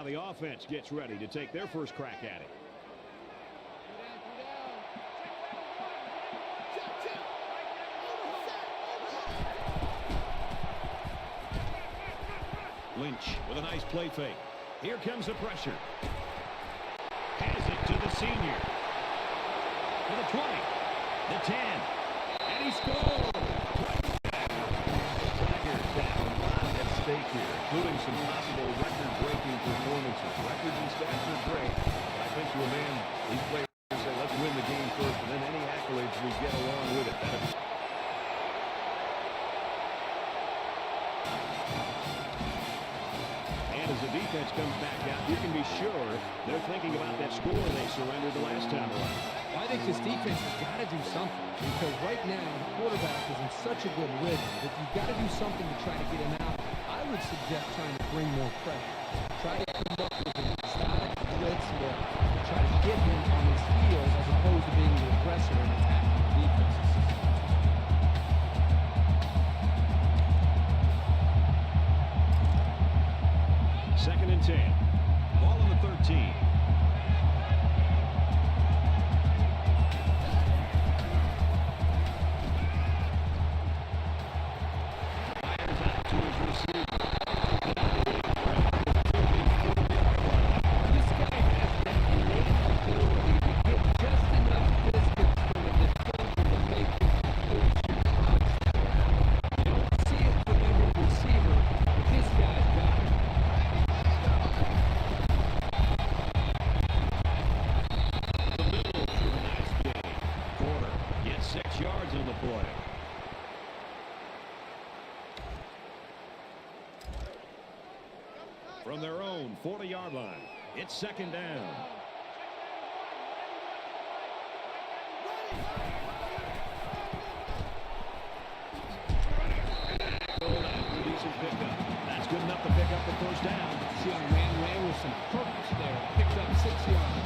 the offense gets ready to take their first crack at it. Lynch with a nice play fake. Here comes the pressure. Has it to the senior. To the 20. The 10. And he scores! Tigers have a lot at stake here, including some possible record-breaking performances. Records and stats are great, but I think to a man, these players say, let's win the game first, and then any accolades we get along with it. As the defense comes back out, you can be sure they're thinking about that score they surrendered the last time around. I think this defense has got to do something, because right now the quarterback is in such a good rhythm that you've got to do something to try to get him out. I would suggest trying to bring more pressure. Try to come up with an exotic blitz look to try to get him on his heels as opposed to being the aggressor and attacking the defense. Second and 10. Ball on the 13. Fires out to his receiver. This guy has that innate ability to get just enough distance from the defender to make the completion. You don't see it from every receiver, but this guy's got it. Gets 6 yards on the play. From their own 40-yard line, it's second down. Decent pickup. That's good enough to pick up the first down. See, young man ran with some purpose there. Picked up 6 yards.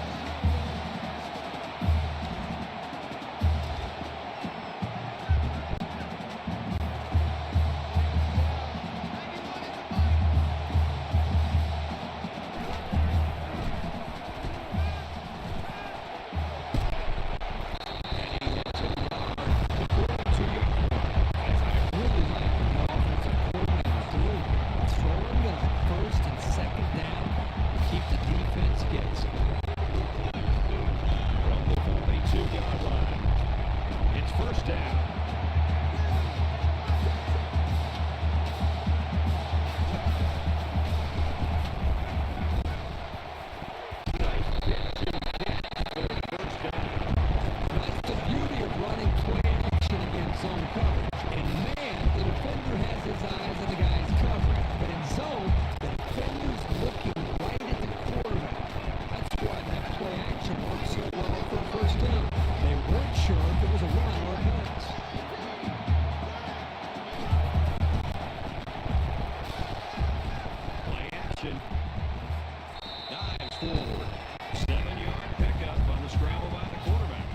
Dives forward. 7-yard pickup on the scramble by the quarterback.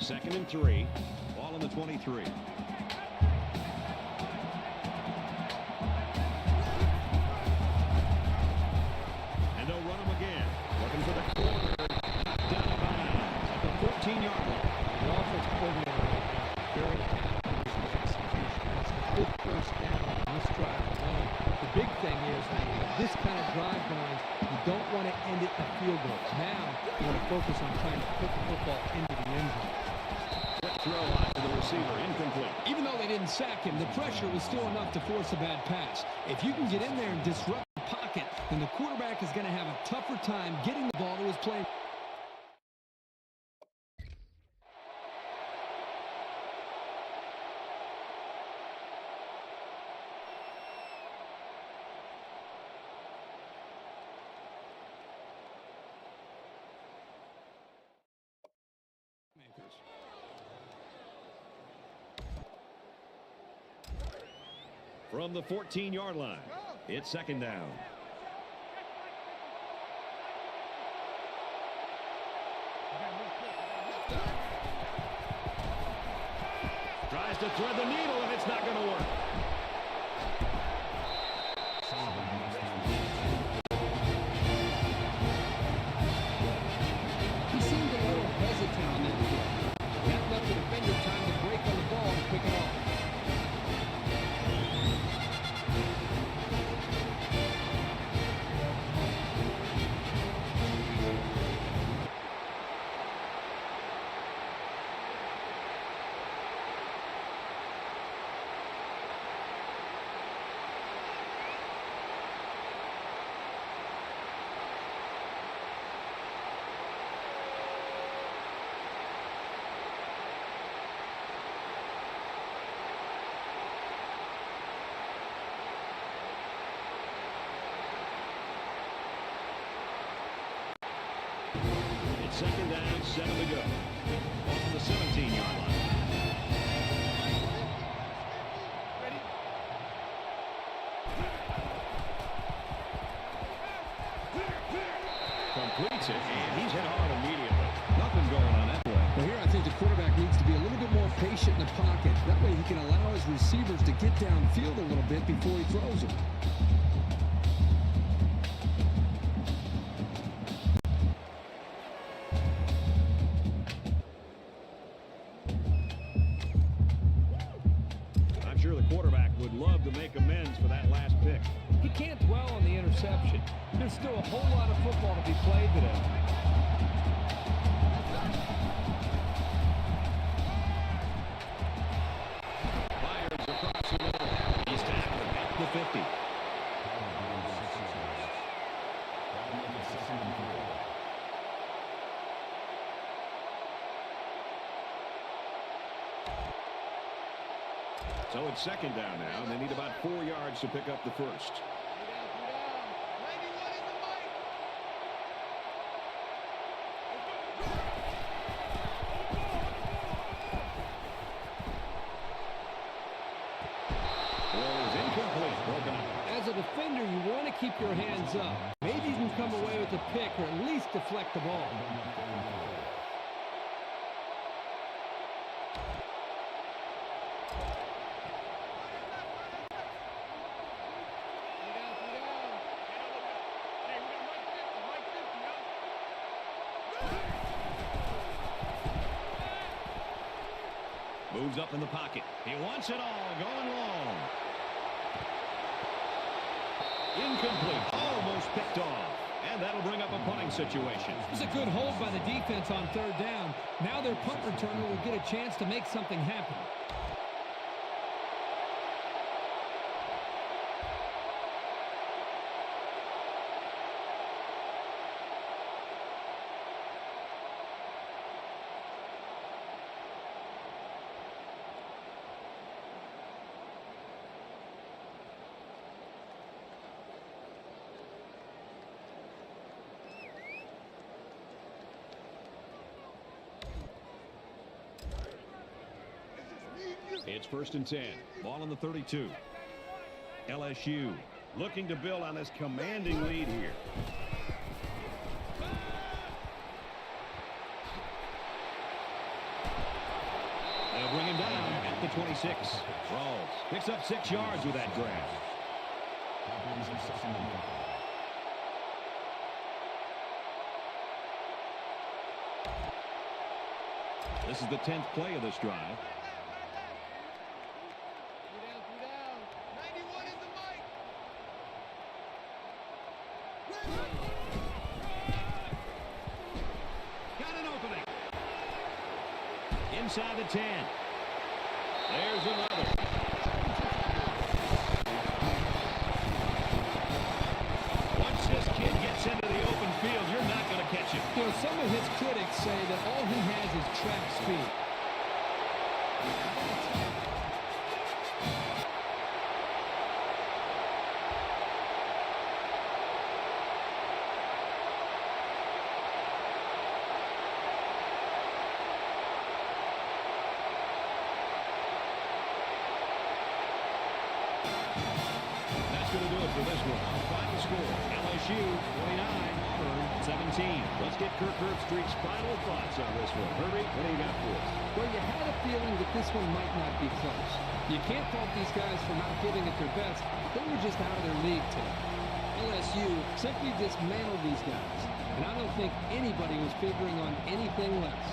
Second and 3. Ball on the 23. And they'll run him again. Looking for the corner. Down the bounds at the 14-yard line. The offensive coordinator very happy with his execution. It's a good first down on this drive alone. The big thing is when you have this kind of drive going, you don't want to end it in field goals. Now you want to focus on trying to put the football into the end zone. Throw out to the receiver, incomplete. Even though they didn't sack him, the pressure was still enough to force a bad pass. If you can get in there and disrupt the pocket, then the quarterback is going to have a tougher time getting the ball to his play. From the 14-yard line, it's second down. tries to thread the needle, and it's not going to work. He seemed a little hesitant on that play. That left the defender time to break on the ball and pick it off. It's second down, 7 to go. Off the 17-yard line. Ready? Completes it, and he's hit hard immediately. Nothing going on that play. Well, here I think the quarterback needs to be a little bit more patient in the pocket. That way he can allow his receivers to get downfield a little bit before he throws it. I'm sure the quarterback would love to make amends for that last pick. He can't dwell on the interception. There's still a whole lot of football to be played today. Fires across the middle. He's tackled at the 50. So it's second down now, and they need about 4 yards to pick up the first. As a defender, you want to keep your hands up. Maybe you can come away with a pick or at least deflect the ball. Moves up in the pocket. He wants it all, going long. Incomplete. Almost picked off. And that'll bring up a punting situation. It was a good hold by the defense on third down. Now their punt returner will get a chance to make something happen. It's first and 10. Ball on the 32. LSU looking to build on this commanding lead here. They'll bring him down at the 26. Rawls picks up 6 yards with that grab. This is the 10th play of this drive. Inside the 10. There's another. Once this kid gets into the open field, you're not going to catch him. You know, some of his critics say that all he has is track speed. going to do it for this one. Our final score, LSU 29, Auburn 17. Let's get Kirk Herbstreit's final thoughts on this one. Herbie, what do you got for us? Well, you had a feeling that this one might not be close. You can't fault these guys for not giving it their best. They were just out of their league today. LSU simply dismantled these guys, and I don't think anybody was figuring on anything less.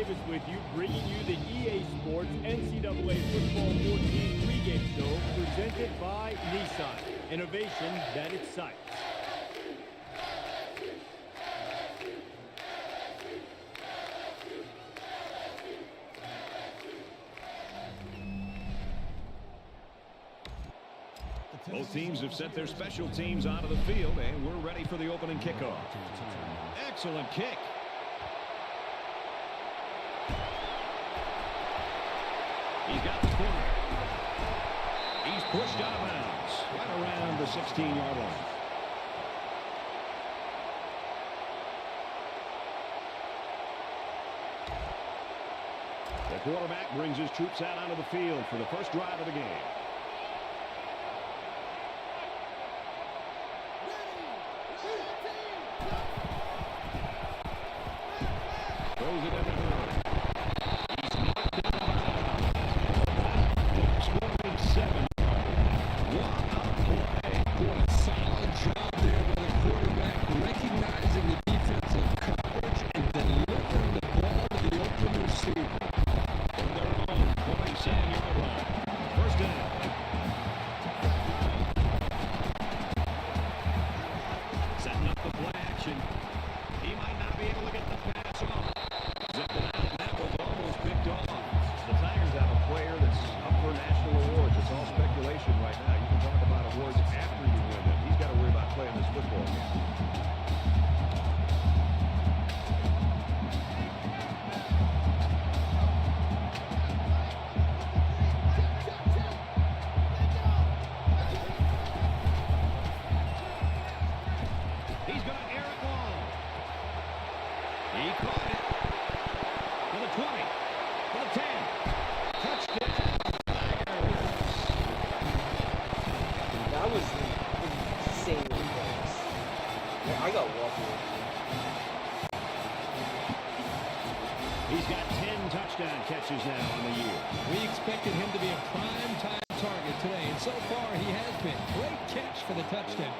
Davis with you, bringing you the EA Sports NCAA Football 14 pregame show presented by Nissan. Innovation that excites. Both teams have sent their special teams onto the field, and we're ready for the opening kickoff. Excellent kick. He's got the corner. He's pushed out of bounds right around the 16-yard line. The quarterback brings his troops out onto the field for the first drive of the game. Throws it in the middle. He's knocked out of bounds. Scoring 7. What a play. What a solid job there by the quarterback, recognizing the defensive coverage and delivering the ball to the open receiver. From their own 27-yard line. First down. Setting up the play action. He might not be able to get the pass off. Zipped it out, and that was almost picked off. The Tigers have a player that's up for national awards. It's all speculation right now. You can talk about awards after you win them. He's got to worry about playing this football game. He's going to air it long. He caught it. For the 20. For the 10. Touchdown. That was insanely close. Yeah, I got lucky. He's got 10 touchdown catches now on the year. We expected him to be a prime-time target today, and so far he has been. Great catch for the touchdown.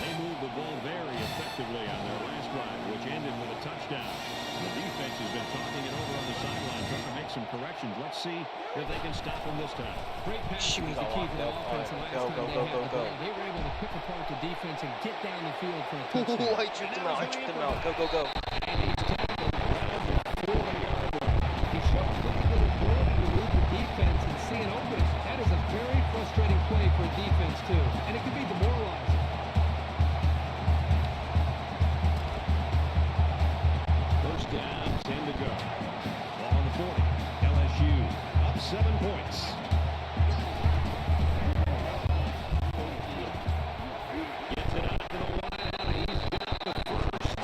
They moved the ball very effectively on their last drive, which ended with a touchdown. The defense has been talking it over on the sideline, trying to make some corrections. Let's see if they can stop him this time. Great pass was the key for the offense the last time they had the ball. They were able to pick apart the defense and get down the field for a touchdown. Ooh, I tripped him out. I tripped him out. Go, go, go. And he's tackled around the 40-yard line. He showed a little bit of ability to read the defense and see an opening. That is a very frustrating play for a defense, too. And it can be demoralizing. First down, 10 to go. Ball on the 40. LSU up 7 points. Gets it out to the wide out. He's got the first.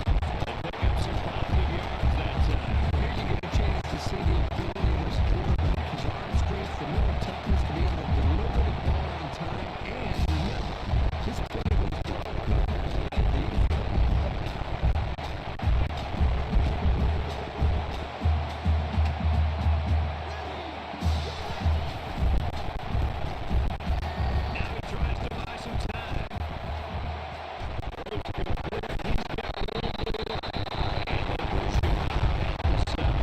They pick up some positive yards that time. Here you get a chance to see the ability of this quarterback. His arm strength, the mental toughness to be able to deliver the ball on time. And remember, this play was well covered at the end. Now he tries to buy some time. Throws to complete. He's got room to the right. And they push him out at the 7.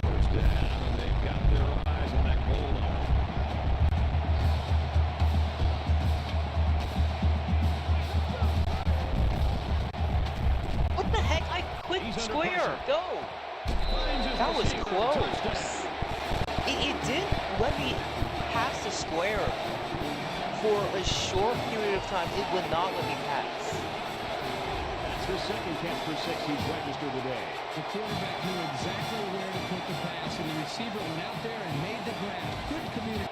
First down, and they've got their eyes on that goal line. What the heck? I quit He's under square. pressure. Go. Finds his That was receiver. close. Touchdown. It did let me pass the square for a short period of time. It would not let me pass. That's his second catch for 6 he's registered today. The quarterback knew exactly where to put the pass, and the receiver went out there and made the grab. Good communication.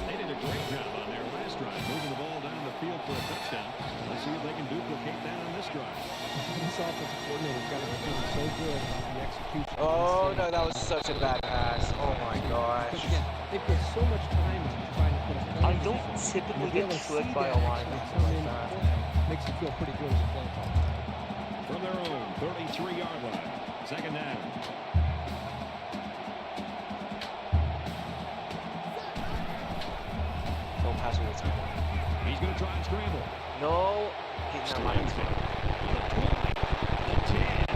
They did a great job on their last drive, moving the ball down the field for a touchdown. Let's see if they can duplicate that on this drive. This offensive coordinator's got to be feeling so good about the execution. Oh, no, that was such a bad pass. Oh, my gosh. Because again, they put so much time into trying to put a play I in don't defense. typically And to be get able to tricked see by that a actually linebacker come like in that. play makes you feel pretty good as a play caller. From their own 33-yard line. Second down. Don't pass away time. He's going to try and scramble. No. Never mind. It's fine. The 10.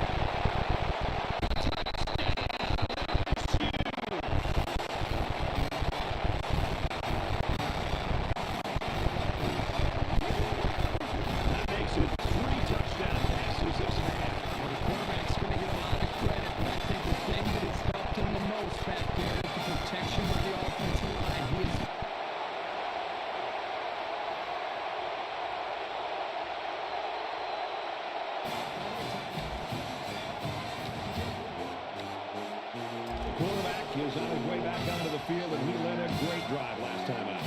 That makes it 3 touchdown passes this half. Well, the quarterback's going to get a lot of credit, but I think the thing that has helped him the most back there is the protection of the offensive line. He is The quarterback is on his way back onto the field, and he led a great drive last time out.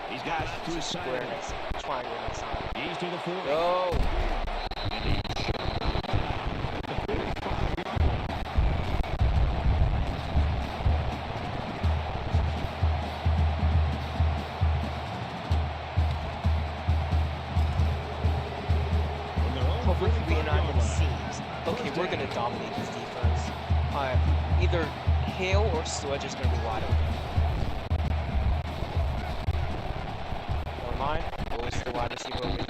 He's got it to his Square side. next. Triangle next time. He's to the 40. No. And he's shut down at the 45-yard line. From their own Hopefully 45-yard line. seems. Okay, we're going to dominate this defense. Either Hale or Sledge is going to be wide open. Never mind. Always the wide receiver over there.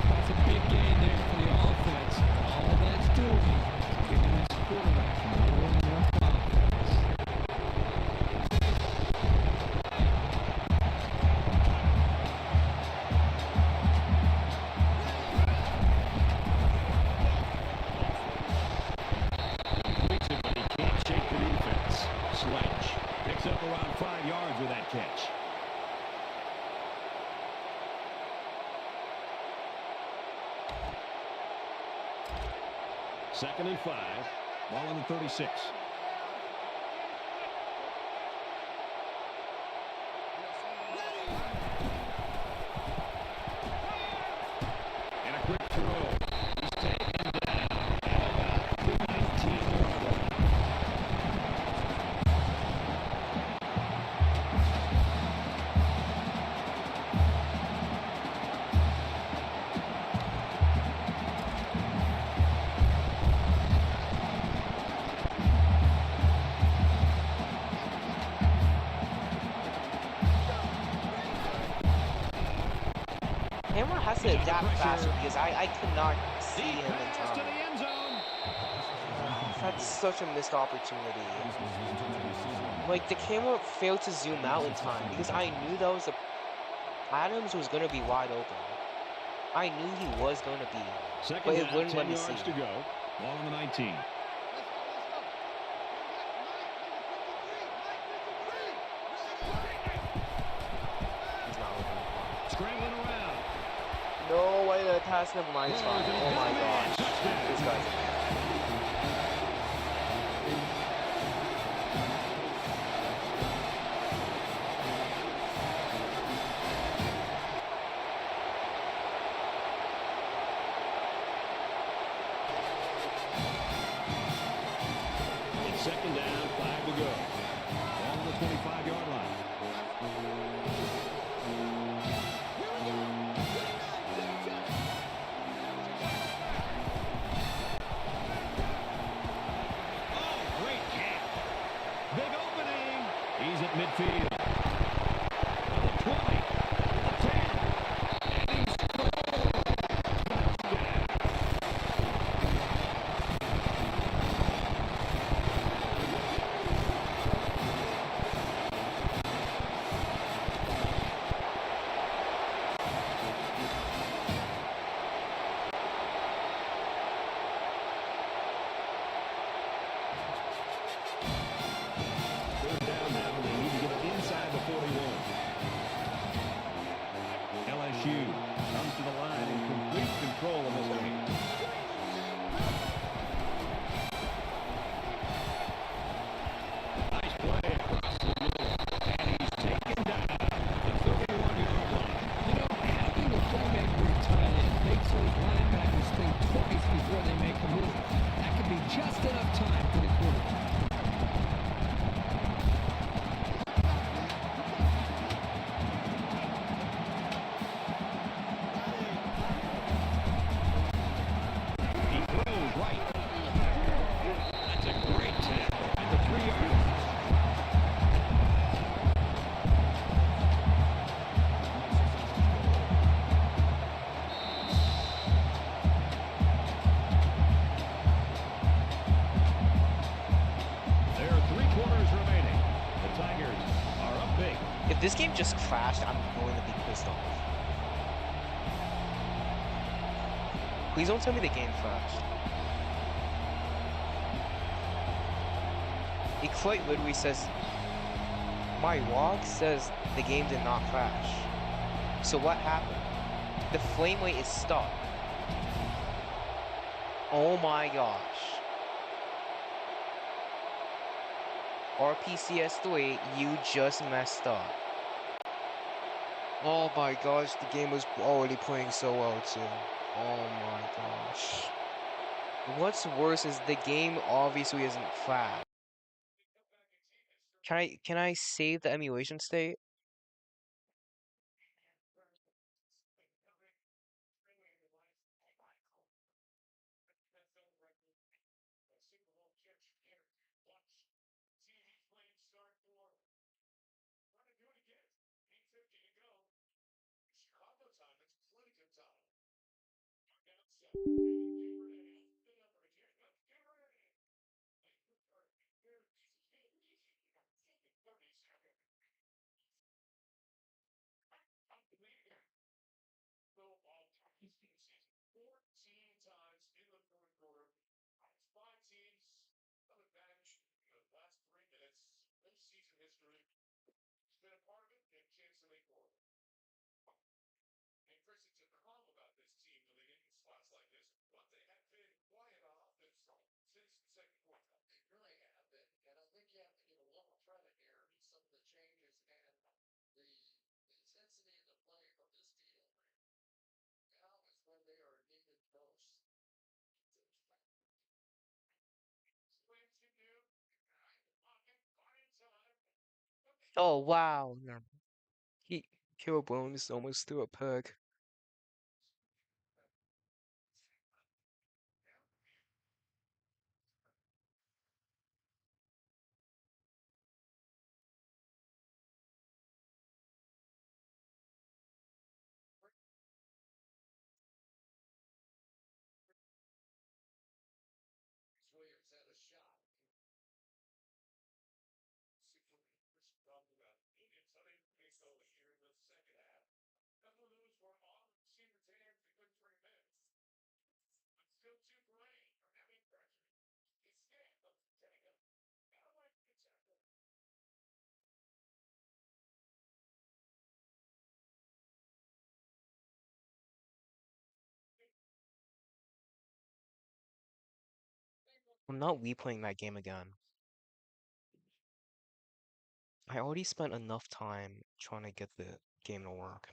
That's a big gain there for the offense. All that's doing is giving this quarterback more and more confidence. Completes it, but he can't shake the defense. Sledge picks up around 5 yards with that catch. Second and 5. Ball on the 36. And a quick throw. He's taken down at about the 19-yard line. Hammer has to adapt faster because I could not see him in Pass to the time. end zone. That's such a missed opportunity. Like, the camera failed to zoom out in time because I knew that was Adams was going to be wide open. I knew he was going to be. Second But it down, wouldn't 10 let me yards see. to go. Ball on the 19. He's not open. Scrambling around. No way that pass. Never mind. It's fine. Oh my gosh. This guy's. It's second down, 5 to go. Ball on the 25-yard line. Oh, great catch. Big opening. He's at midfield. The 20, the 10, and he's touchdown. Third down now, and they need to get inside the 41. LSU comes to the line in complete control of this game. this game just crashed, I'm going to be pissed off. Please don't tell me the game crashed. It quite literally says, my log says the game did not crash. So what happened? The frame rate is stuck. Oh my gosh. RPCS3, you just messed up. Oh my gosh, the game was already playing so well too. Oh my gosh. What's worse is the game obviously isn't fast. Can I save the emulation state? Oh wow. No. He Killbones almost threw a perk. I'm not replaying that game again. I already spent enough time trying to get the game to work.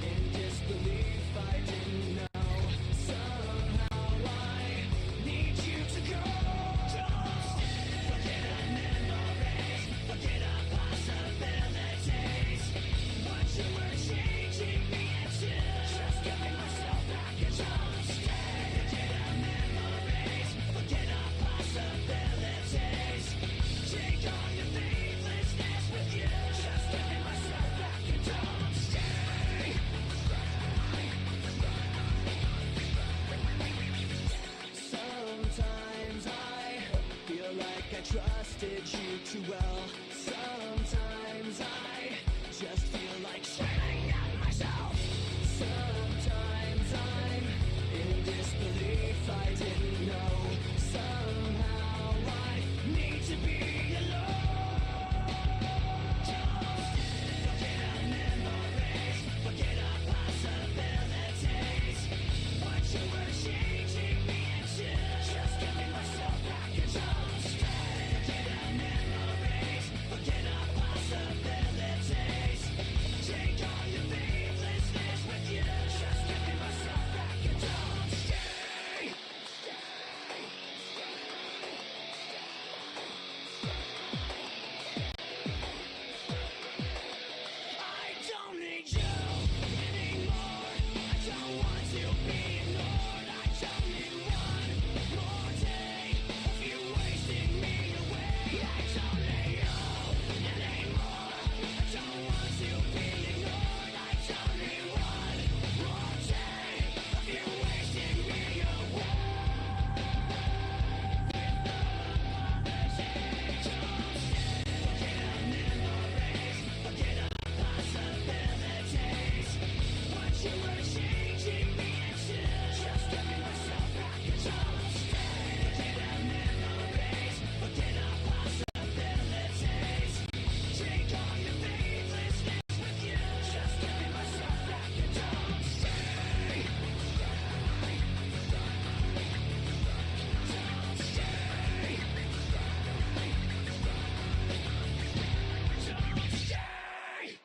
In disbelief, I didn't know. Somehow I need you to go. Don't forget our memories, forget our possibilities. What you were changing me into, just giving myself back and don't stay. Forget our memories, forget our possibilities. Take on your faithlessness with you, just giving myself back and don't stay. Sometimes I feel like I trusted you too well. Sometimes I just feel like screaming at myself. Sometimes I'm in disbelief, I didn't know. Somehow I need to be alone. Forget our memories, forget our possibilities. What you were changing me into, just giving myself back and don't stay. Forget our memories, forget our possibilities. Take all your faithlessness with you, just giving myself back and don't stay. I don't need you anymore. I don't want to be ignored. I don't need one more day of you wasting me away. I don't need you anymore. I don't want to be ignored. I don't need one more day of you wasting me away. Forget our memories, forget our possibilities. What you were changing me into, just giving myself back and don't stay. Forget our memories, forget our possibilities. Take all your faithlessness with you, just giving myself back and don't stay. Don't stay. Don't stay.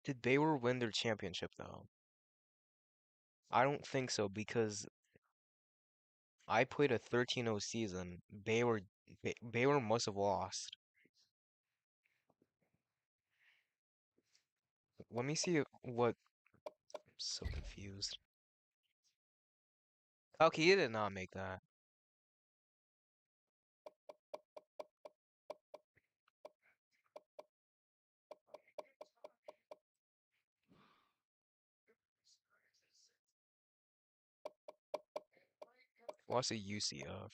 Did Baylor win their championship though? I don't think so because I played a 13-0 season. Baylor must have lost. Let me see what. I'm so confused. Okay, he did not make that. Lost to UCF.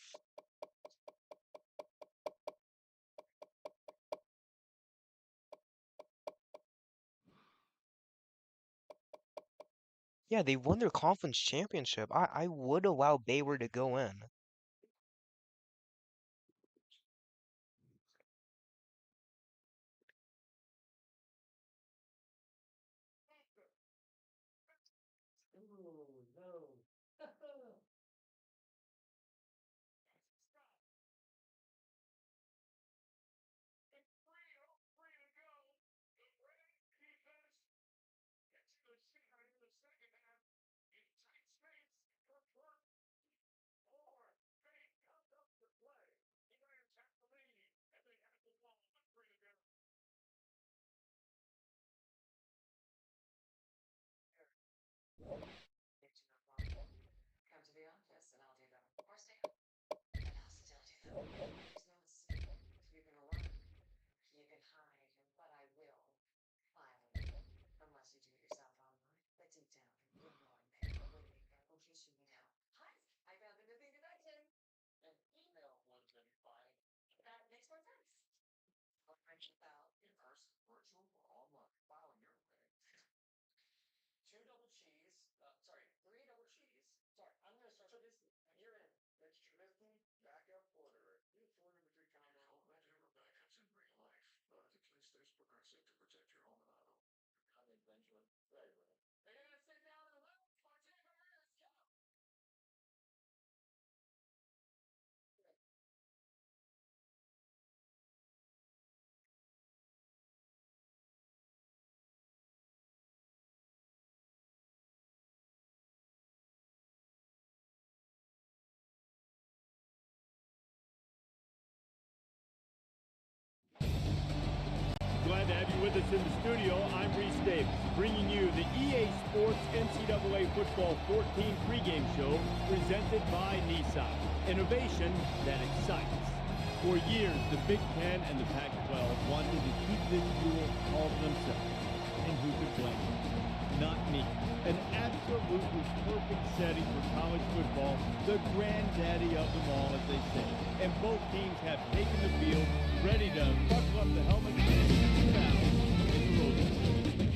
Yeah, they won their conference championship. I would allow Baylor to go in. In person, virtual, or online. File your way. 2 double cheese. Sorry, 3 double cheese. Sorry, I'm gonna start with this. You're in. It's Trubisky, backup order. You 4 number 3 combo. Whatever backups in real life. But at least there's progressive to protect your home and auto. I think Benjamin. Right. They're gonna sit down and look. Let's go. Glad to have you with us in the studio. I'm Reese Davis, bringing you the EA Sports NCAA Football 14 pregame show presented by Nissan. Innovation that excites. For years, the Big Ten and the Pac-12 wanted to keep this duel all to themselves. And who could blame them? Not me. An absolutely perfect setting for college football, the granddaddy of them all, as they say. And both teams have taken the field, ready to buckle up the helmet and get out in the road.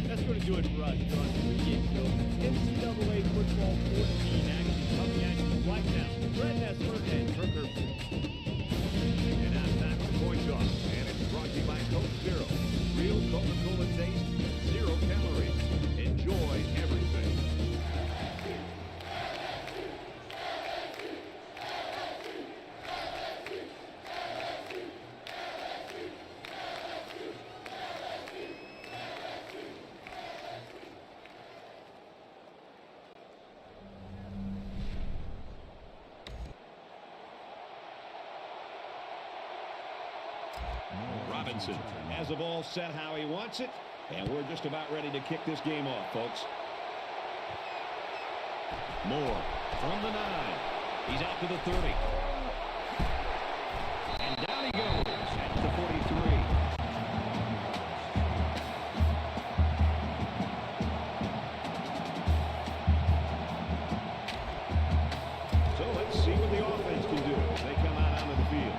That's going to do it for us here on the pregame show. NCAA Football 14 action coming at you right now. Brett Nessler and Kirk Herbstreit. And now time for Point Talk. And it's brought to you by Coke Zero. Real Coca-Cola taste, 0 calories. Enjoy everything. Robinson has the ball set how he wants it, and we're just about ready to kick this game off, folks. Moore from the 9. He's out to the 30. And down he goes at the 43. So let's see what the offense can do as they come out onto the field.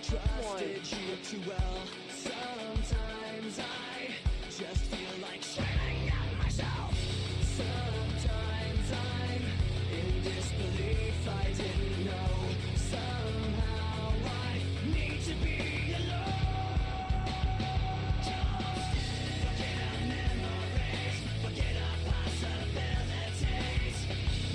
trusted you too well. Sometimes I just feel like shutting out myself. Sometimes I'm in disbelief. I didn't know. Somehow I need to be alone. Just forget our memories, forget our possibilities.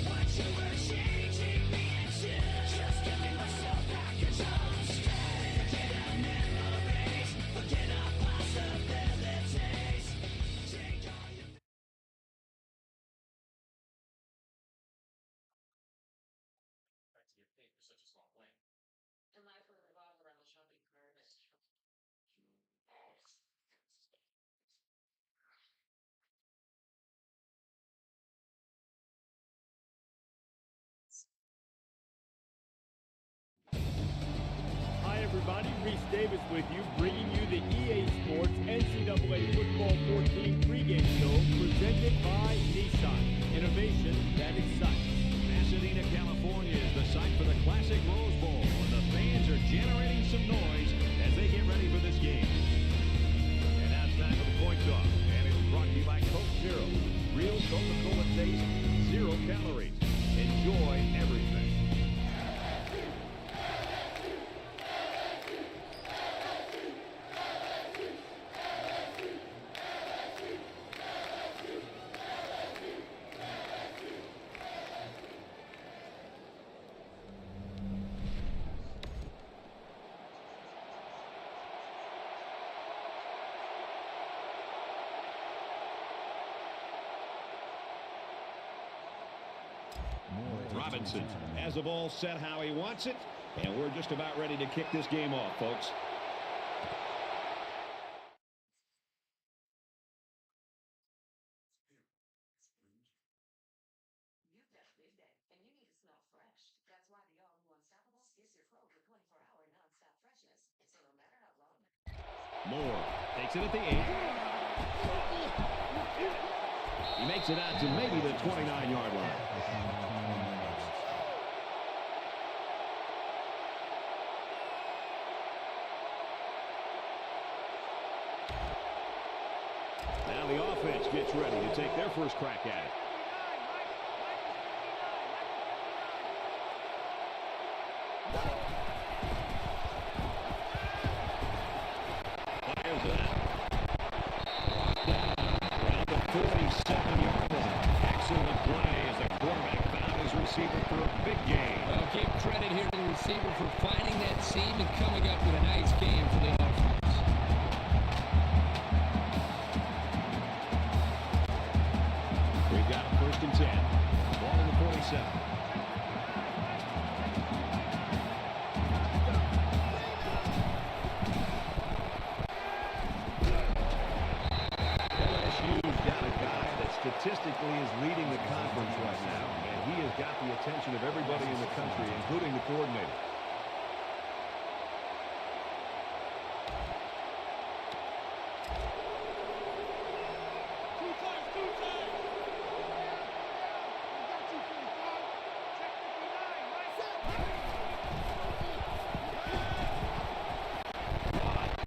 What you were changing me into, just giving myself back a jump straight. Forget our memories, forget our possibilities. Take all your To get paid for such a small plane. And life will revolve around the shopping cart. Hi, everybody. Reese Davis with you, bringing you the EA Sports NCAA Football 14 pregame show presented by Nissan. Innovation that excites. Pasadena, California is the site for the classic Rose Bowl, and the fans are generating some noise as they get ready for this game. And now it's time for the point toss, and it's brought to you by Coke Zero. Real Coca-Cola taste, 0 calories. Enjoy everything. Robinson has the ball set how he wants it, and we're just about ready to kick this game off, folks. You've just lived it, and you need to smell fresh. That's why the all-new Unstoppable is your Kroger 24-hour non-stop freshness. So no matter how long... Moore takes it at the 8. He makes it out to maybe the 29-yard line. Now the offense gets ready to take their first crack at it. Fires it out. Around the 47-yard line. Excellent play as the quarterback found his receiver for a big game. Well, give credit here to the receiver for finding that seam and coming up with a nice game for the offense. We've got a 1st and 10. Ball in the 47. LSU's got a guy that statistically is leading the conference right now, and he has got the attention of everybody in the country, including the coordinator.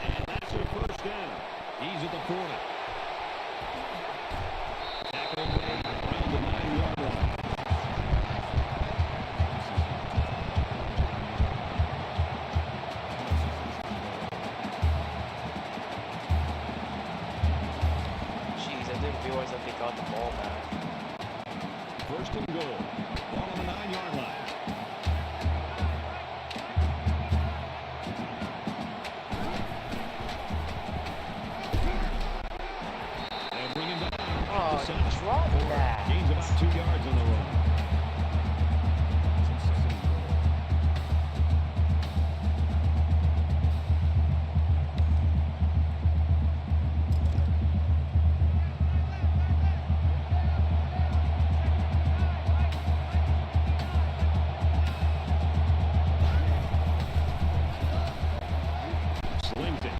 And that's your first down. He's at the 40. Tackle made around the 9-yard line. Jeez, I didn't realize that they got the ball back. 1st and goal. Ball on the 9-yard line. They'll bring him down. Oh, he dropped that. Gains about 2 yards on the run. Slings it.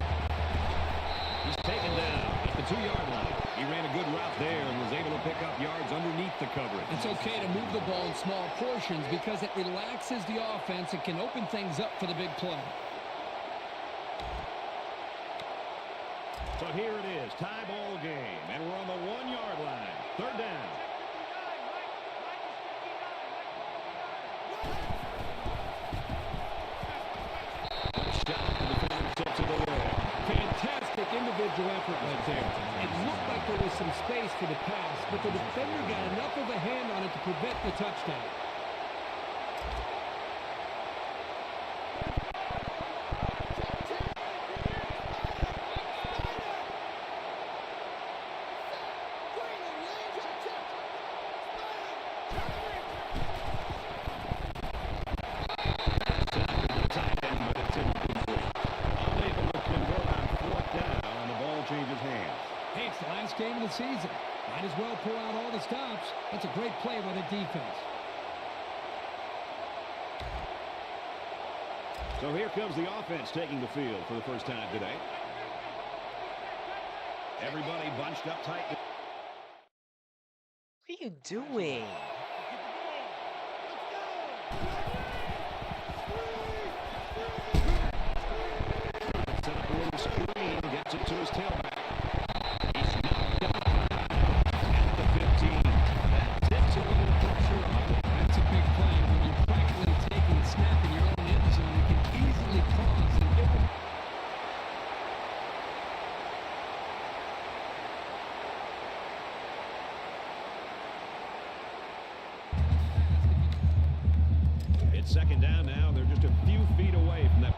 He's taken down at the 2-yard line. He ran a good route there and was able to pick up yards underneath the coverage. It's okay to move the ball in small portions because it relaxes the offense and can open things up for the big play. So here it is, tie ball game, and we're on the 1-yard line. Third down. Fantastic individual effort right there. It looked like there was some space for the pass, but the defender got enough of a hand on it to prevent the touchdown. Hey, it's the last game of the season. Might as well pull out all the stops. That's a great play by the defense. So here comes the offense taking the field for the first time today. Everybody bunched up tight. What are you doing? Set up a little screen, gets it to his tailback. That's a big play. When you're practically taking a snap in your own end zone, it can easily cause an error. It's second down now. They're just a few feet away from that.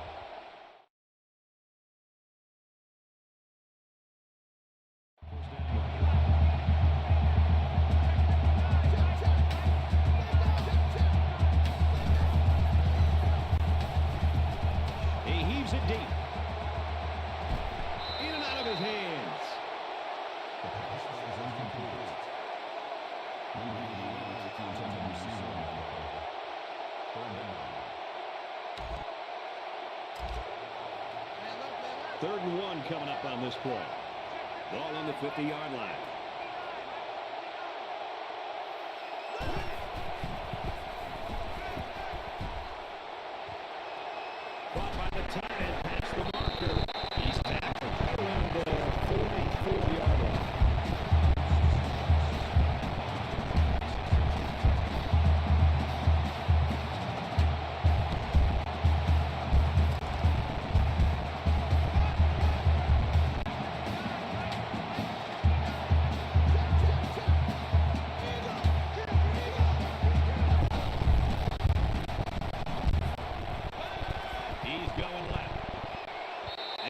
He heaves it deep. In and out of his hands. Third and 1 coming up on this play. Ball on the 50-yard line. Caught by the tight end past the marker. He's tackled right around the 44-yard line. He's going left.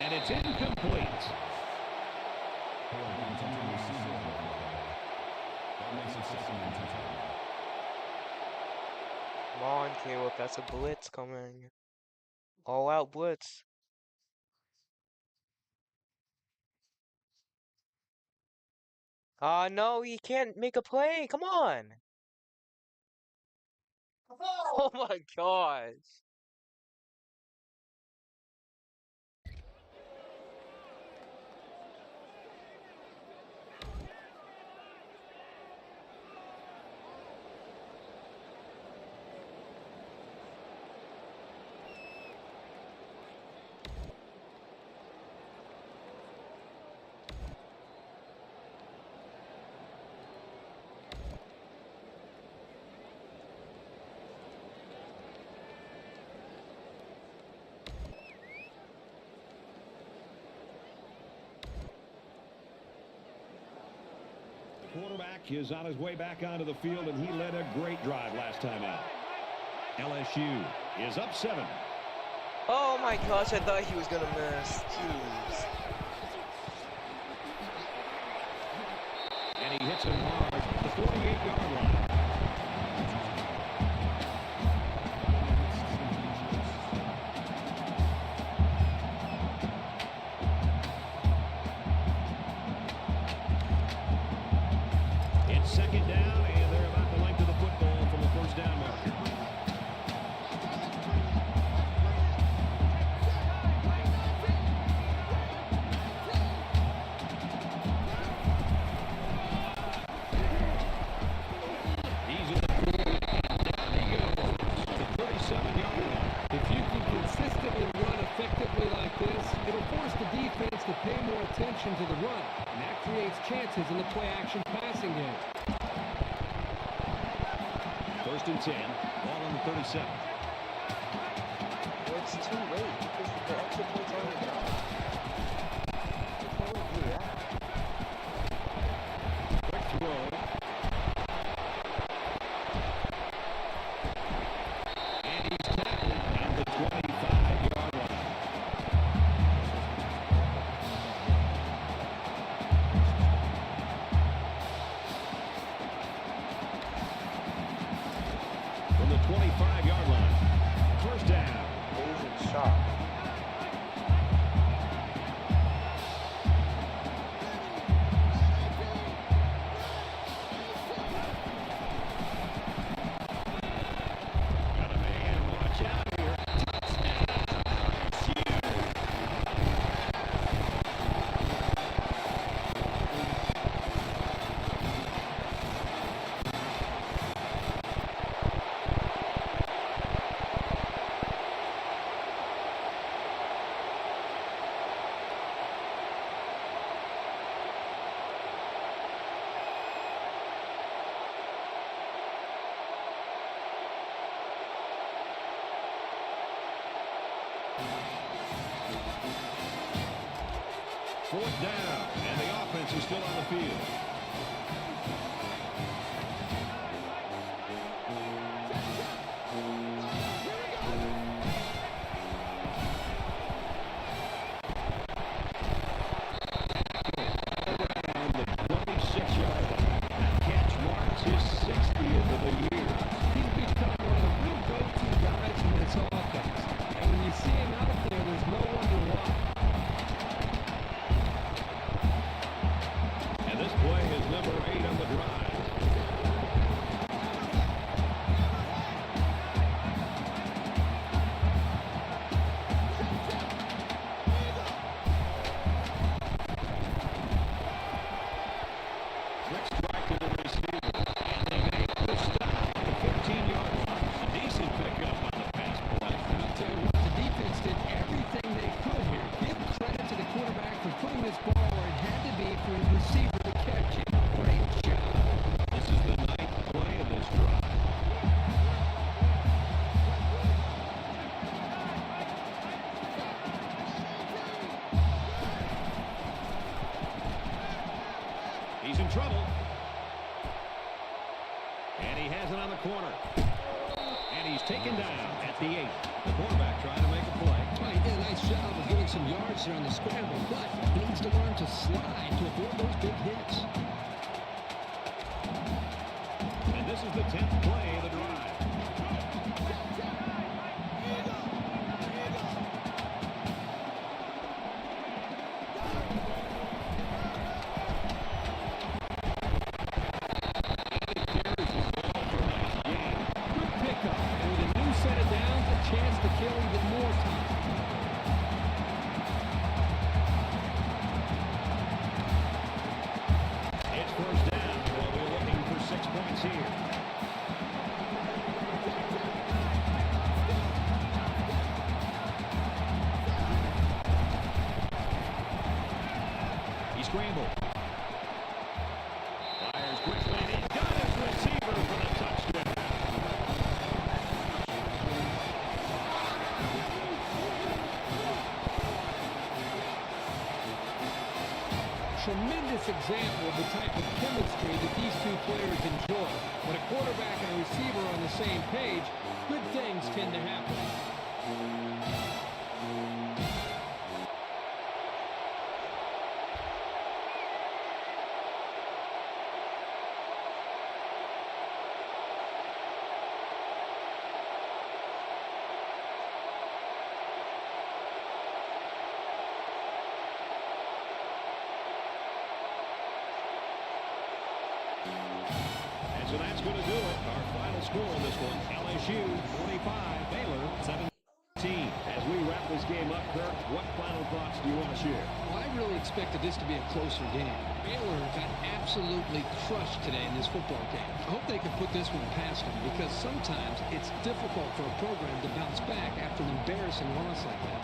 And it's incomplete. Come on, Caleb. That's a blitz coming. All out blitz. No, he can't make a play. Come on. Oh my gosh. Quarterback is on his way back onto the field, and he led a great drive last time out. LSU is up 7. Oh my gosh, I thought he was gonna miss. Jeez. And he hits him hard at the 48-yard line. It's second down, and they're about the length of the football from the first down marker. advances in the play-action passing game. 1st and 10. Ball on the 37. Well, it's too late because the extra point's already done. You can't really do that. Quick throw. And he's tackled at the 25-yard line. From the 25-yard line. 1st down. Amazing shot. Got a man. Watch out here. It's huge. Fourth down, and the offense is still on the field. Around the 26-yard line. That catch marks his 60th of the year. He's become one of the real go-to guys in this offense. And when you see him out there, there's no wonder why. And this play is number 8 on the drive. Quick strike to the receiver. And they make the stop at the 15-yard line. A decent pickup on the pass play. I'll tell you what, the defense did everything they could here. Give credit to the quarterback for putting this ball where it had to be for his receiver to catch it. Great job. This is the 9th play of this drive. He's in trouble. And he has it on the corner. And he's taken down at the 8. The quarterback trying to make a play. Well, he did a nice job of getting some yards there on the scramble, but he needs to learn to slide to avoid those big hits. And this is the 10th play of the drive. Good pickup, and with a new set of downs, a chance to kill even more time. It's 1st down. Well, we're looking for 6 points here. He scrambled. Fires quickly, and he's got his receiver for the touchdown. Tremendous example of the type of chemistry that these two players enjoy. When a quarterback and a receiver are on the same page, good things tend to happen. And so that's going to do it. Our final score on this one, LSU 45, Baylor 17. As we wrap this game up, Kirk, what final thoughts do you want to share? Well, I really expected this to be a closer game. Baylor got absolutely crushed today in this football game. I hope they can put this one past them because sometimes it's difficult for a program to bounce back after an embarrassing loss like that.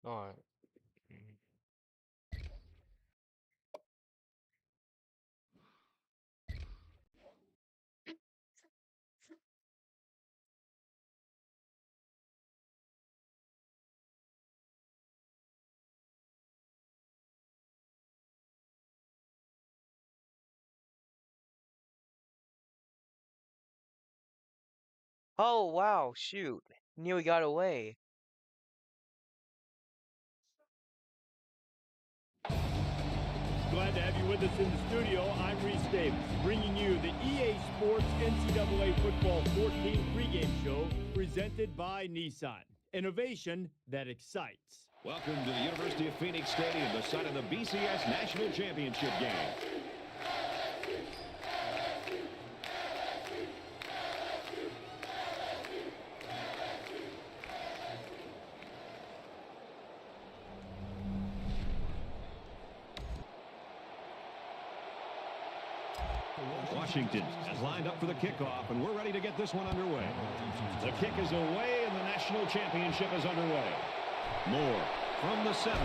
Alright. Oh, wow, shoot. Knew he got away. Glad to have you with us in the studio. I'm Reese Davis, bringing you the EA Sports NCAA Football 14 pregame show presented by Nissan. Innovation that excites. Welcome to the University of Phoenix Stadium, the site of the BCS National Championship game. Washington has lined up for the kickoff, and we're ready to get this one underway. The kick is away, and the national championship is underway. Moore from the 7.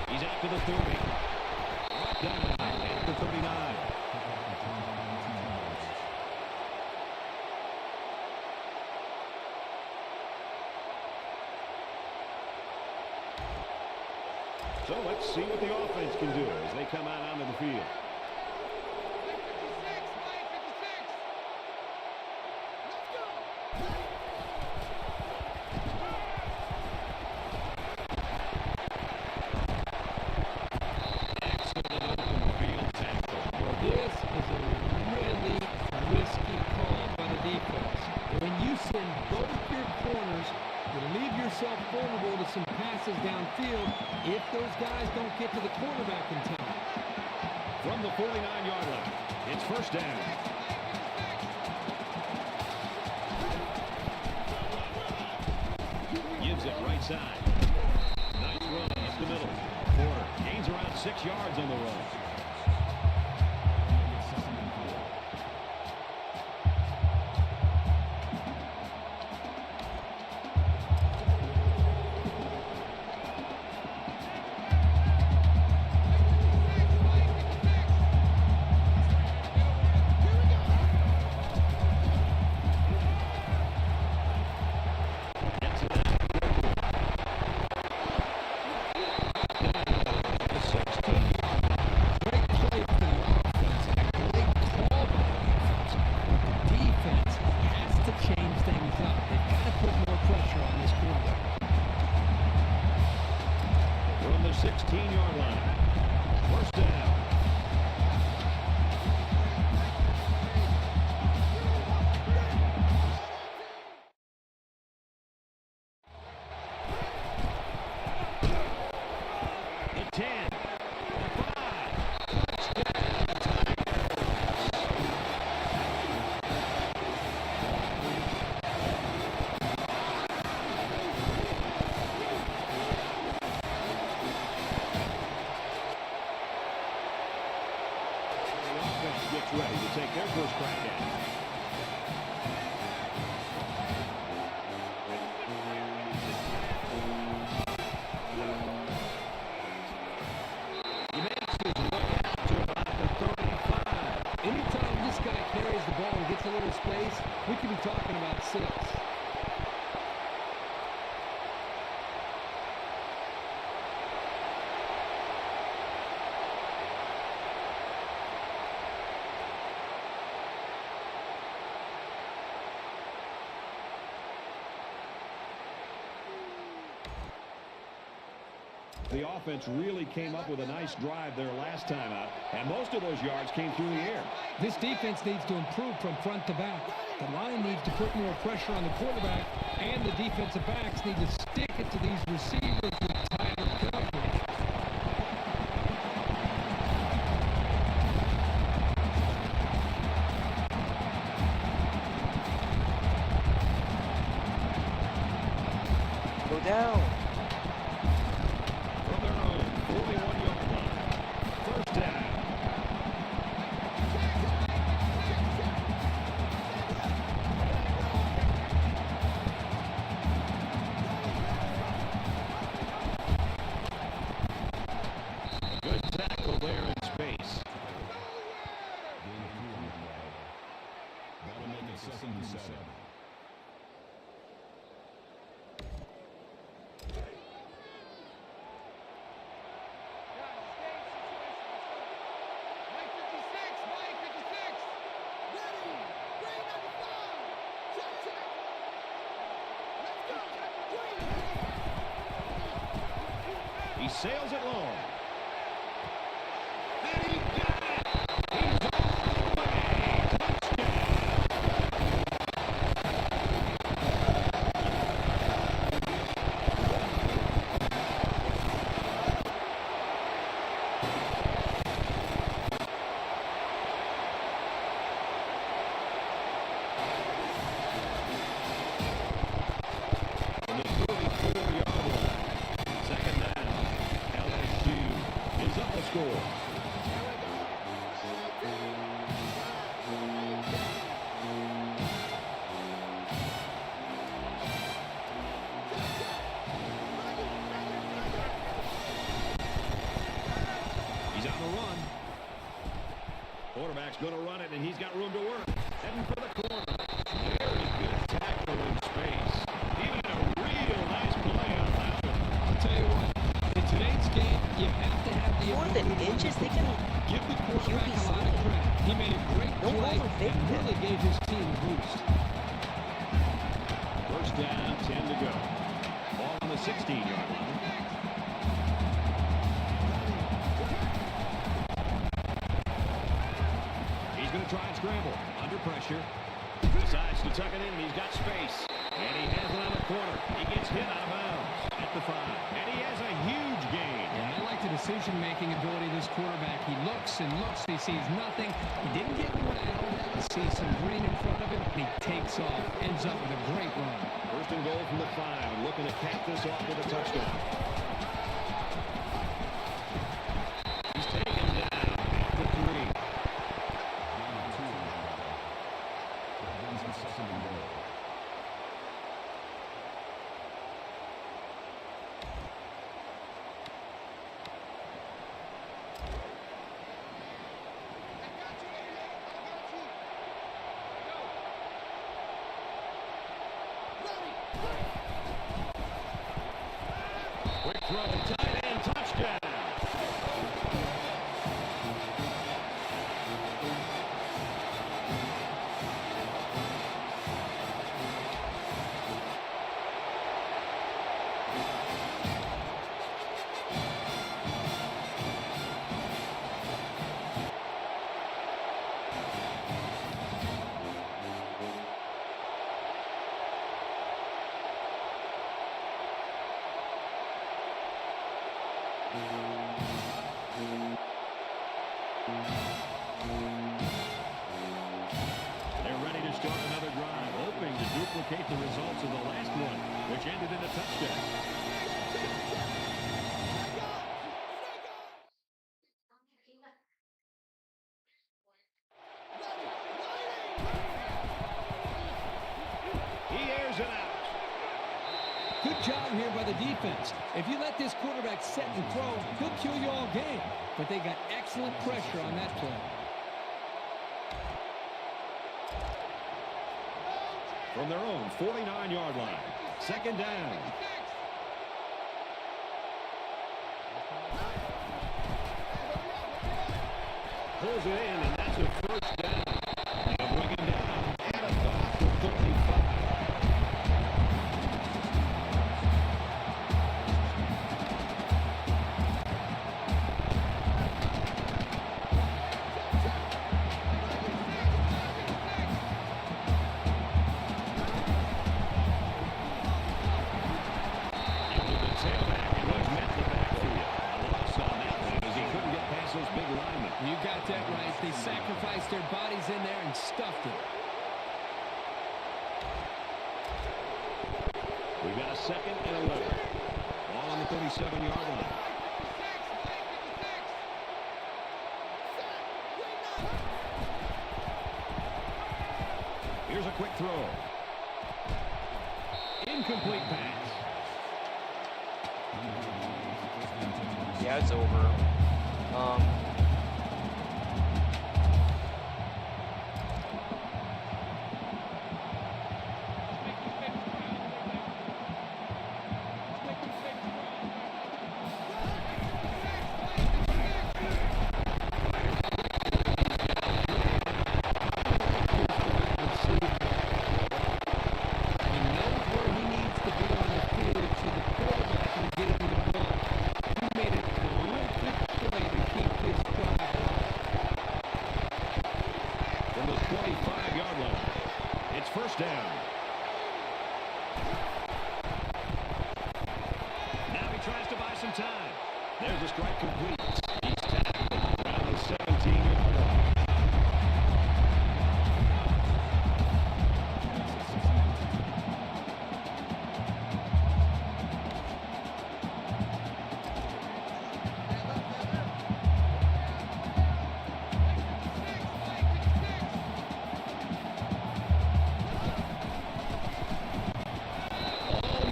He's out to the 30. Down at the 39. So let's see what the offense can do as they come out onto the field. Vulnerable to some passes downfield if those guys don't get to the quarterback in time. From the 49-yard line, it's first down. Gives it right side. Nice run up the middle. Porter gains around 6 yards on the run. Ready to take their first crack at it. He makes his way out to about the 35. Anytime this guy carries the ball and gets a little space, we could be talking about 6. The offense really came up with a nice drive there last time out, and most of those yards came through the air. This defense needs to improve from front to back. The line needs to put more pressure on the quarterback, and the defensive backs need to stick it to these receivers with tighter coverage. Go down. From their own 41-yard line. First down. second and 7. He sails it long. And he got it! He's all the way! Touchdown! From the 34-yard line. Second down. LSU is up the score. He's on the run. Quarterback's going to run it, and he's got room to work. Heading for the corner. Very good tackle in space. Even a real nice play on that one. I'll tell you what, in today's game, you have to have the More than ability to inches, they can give the quarterback QB a lot of slide. credit. He made a great Don't play overthink and it. really gave his team a boost. First down, 10 to go. Ball on the 16-yard line. He's going to try and scramble. Under pressure. Decides to tuck it in, and he's got space. And he has it on the corner. He gets hit out of bounds at the 5. And he has a huge gain. Yeah, I like the decision-making ability of this quarterback. He looks and looks. He sees nothing. He didn't get rattled. He sees some green in front of him, and he takes off. Ends up with a great run. First and goal from the 5. And looking to cap this off with a touchdown. He's taken down at the 3. Quick throw, tight end, touchdown. They're ready to start another drive, hoping to duplicate the results of the last one, which ended in a touchdown. He airs it out. Good job here by the defense. If you let this quarterback set and throw, he'll kill you all game. But they got excellent pressure on that play. From their own 49-yard line. Second down. Pulls it in, and that's a first down. They'll bring him down at about the 35. You got that right. They sacrificed their bodies in there and stuffed it. We've got a second and 11. Ball on the 37-yard line. Here's a quick throw. Incomplete pass. Yeah, it's over. first down. Now he tries to buy some time. There's a strike complete. He's tackled around the 17-yard line.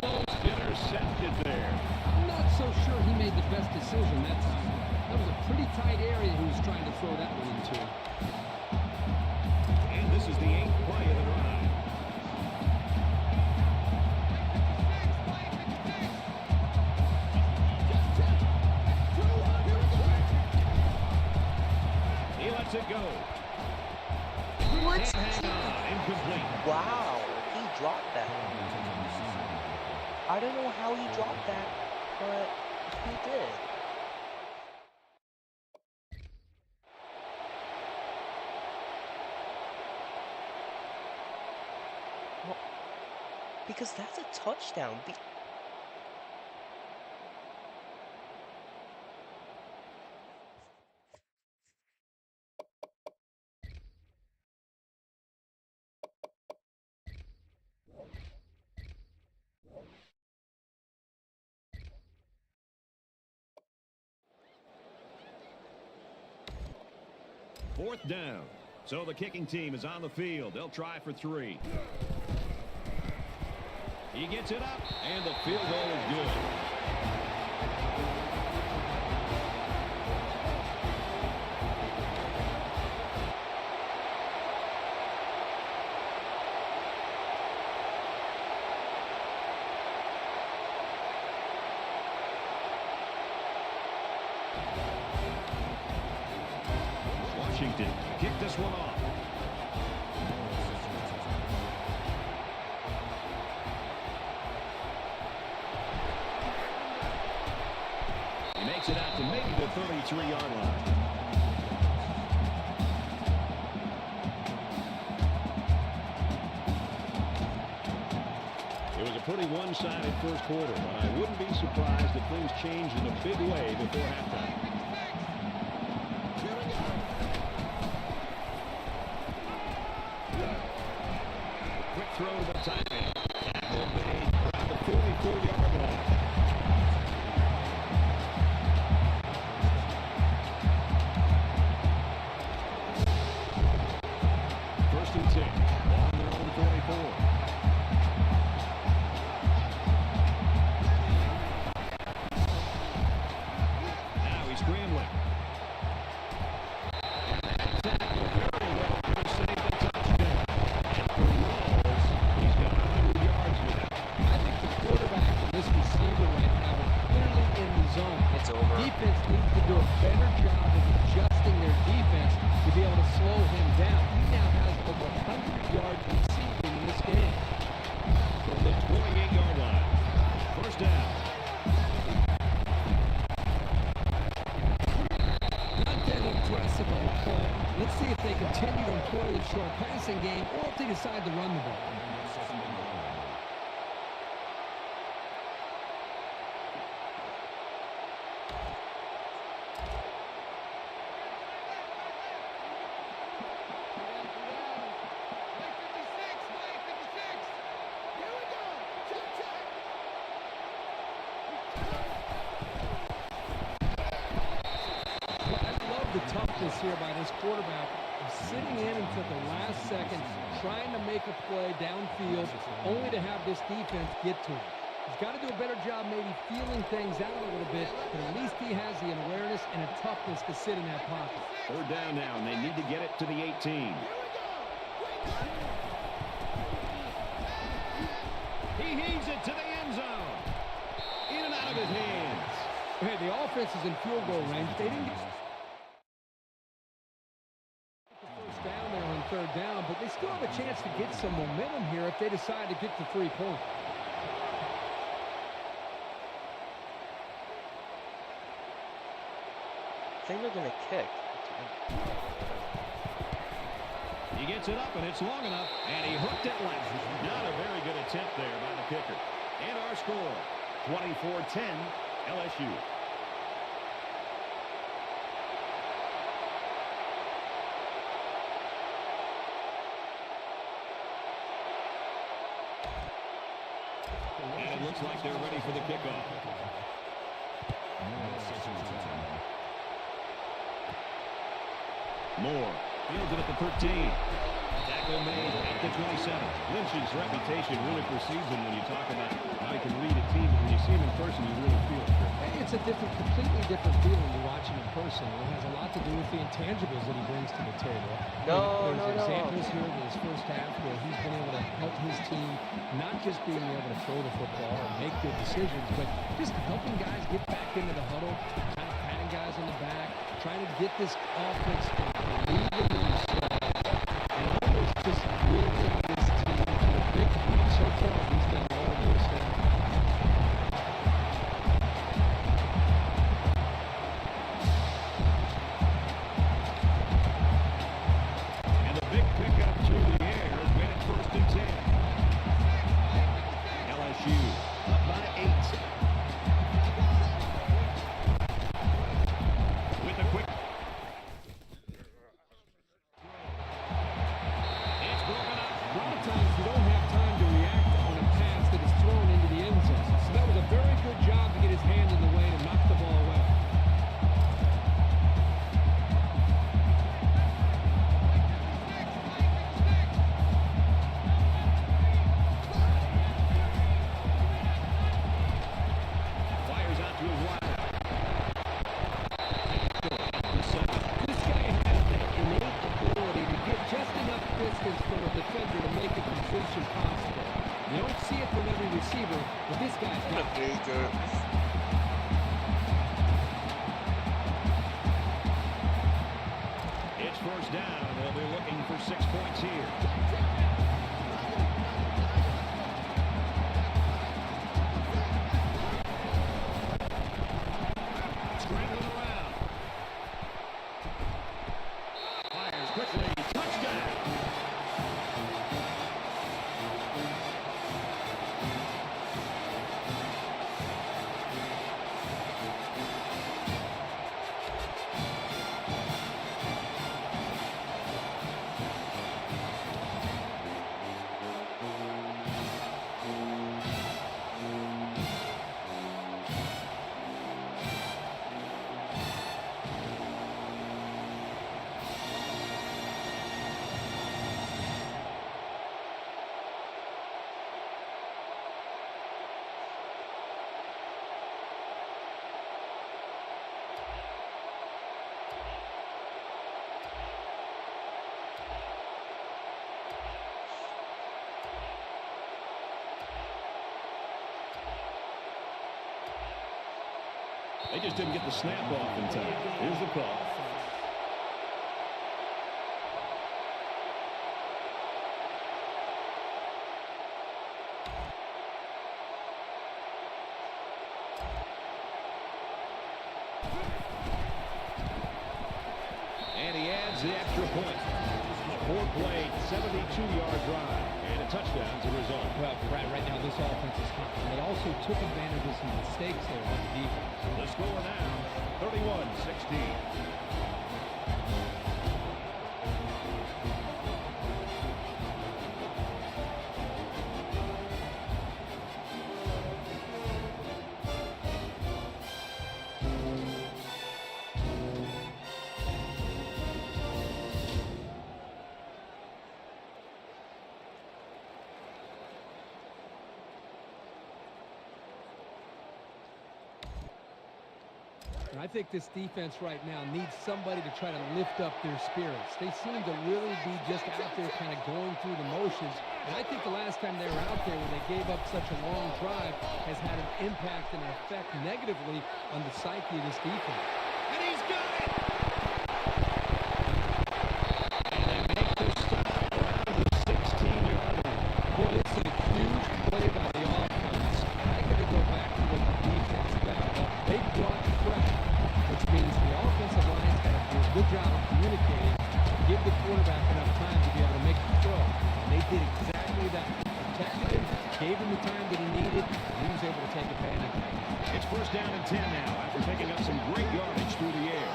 Almost intercepted there. I'm not so sure he made the best decision that time. That was a pretty tight area he was trying to throw that one into. And this is the 8th play of the drive. He lets it go. What? Can't hang on. Incomplete. Wow, he dropped that. I don't know how he dropped that, but he did. Well, because that's a touchdown. 4th down. So the kicking team is on the field. They'll try for 3. He gets it up, and the field goal is good. Washington kick this one off. He makes it out to maybe the 33-yard line. It was a pretty one-sided first quarter, but I wouldn't be surprised if things changed in a big way before halftime. Quick throw to the tight end. Tackle made around the 44-yard line. First and 10. On their own 44. Now he's scrambling. And that tackle very well to save the touchdown. And for Rawls, he's got 100 yards now. I think the quarterback and this receiver right now are clearly in the zone. It's over. Defense needs to do a better job of adjusting their defense to be able to slow him down. He now has over 100 yards receiving in this game. From the 28-yard line. First down. Not that impressive of a play. Let's see if they continue to employ the short passing game or if they decide to run the ball. I love the toughness here by this quarterback of sitting in until the last second, trying to make a play downfield, only to have this defense get to him. He's got to do a better job maybe feeling things out a little bit, but at least he has the awareness and a toughness to sit in that pocket. 3rd down now, and they need to get it to the 18. He heaves it to the end zone. In and out of his hands. Hey, the offense is in field goal range. They didn't get the first down there on 3rd down, but they still have a chance to get some momentum here if they decide to get the 3 points. I think they're going to kick. He gets it up, and it's long enough, and he hooked it left. Not a very good attempt there by the kicker. And our score, 24-10, LSU. And it looks like they're ready for the kickoff. Moore fields it at the 13. Tackle made at the 27. Lynch's reputation really precedes him when you talk about how he can lead a team. When you see him in person, you really feel it. It's a completely different feeling to watch him in person. It has a lot to do with the intangibles that he brings to the table. There's examples here in his first half where he's been able to help his team, not just being able to throw the football and make good decisions, but just helping guys get back into the huddle, kind of patting guys on the back, trying to get this offense to believe in themselves, and almost just building this team to a victory. So far, he's done all of those things. And the big pickup through the air has made it 1st and 10. LSU up by 8. With a quick. It's broken up. A lot of times you don't have time to react on a pass that is thrown into the end zone. So that was a very good job to get his hand in the way to knock the ball away. Fires out to his wide out. This guy has that innate ability to get just enough distance from a defender to make a completion possible. You don't see it from every receiver, but this guy's got it. It's 1st down. They'll be looking for 6 points here. Scrambling around. Fires quickly. Touchdown. They just didn't get the snap off in time. Here's the call. And he adds the extra point. A 4-play, 72-yard drive. And a touchdown as a result. Well, Brad, right now this offense is hot. And they also took advantage of some mistakes there on the defense. The score now, 31-16. And I think this defense right now needs somebody to try to lift up their spirits. They seem to really be just out there kind of going through the motions. And I think the last time they were out there when they gave up such a long drive has had an impact and an effect negatively on the psyche of this defense. And he's got it! And they make their stop around the 16-yard line. Boy, it's a huge play by the offense. I got to go back to what the defense backed up. They brought pressure, which means the offensive line's got to do a good job of communicating, give the quarterback enough time to be able to gave him the time that he needed, and he was able to take advantage of it. It's first down and 10 now after picking up some great yardage through the air.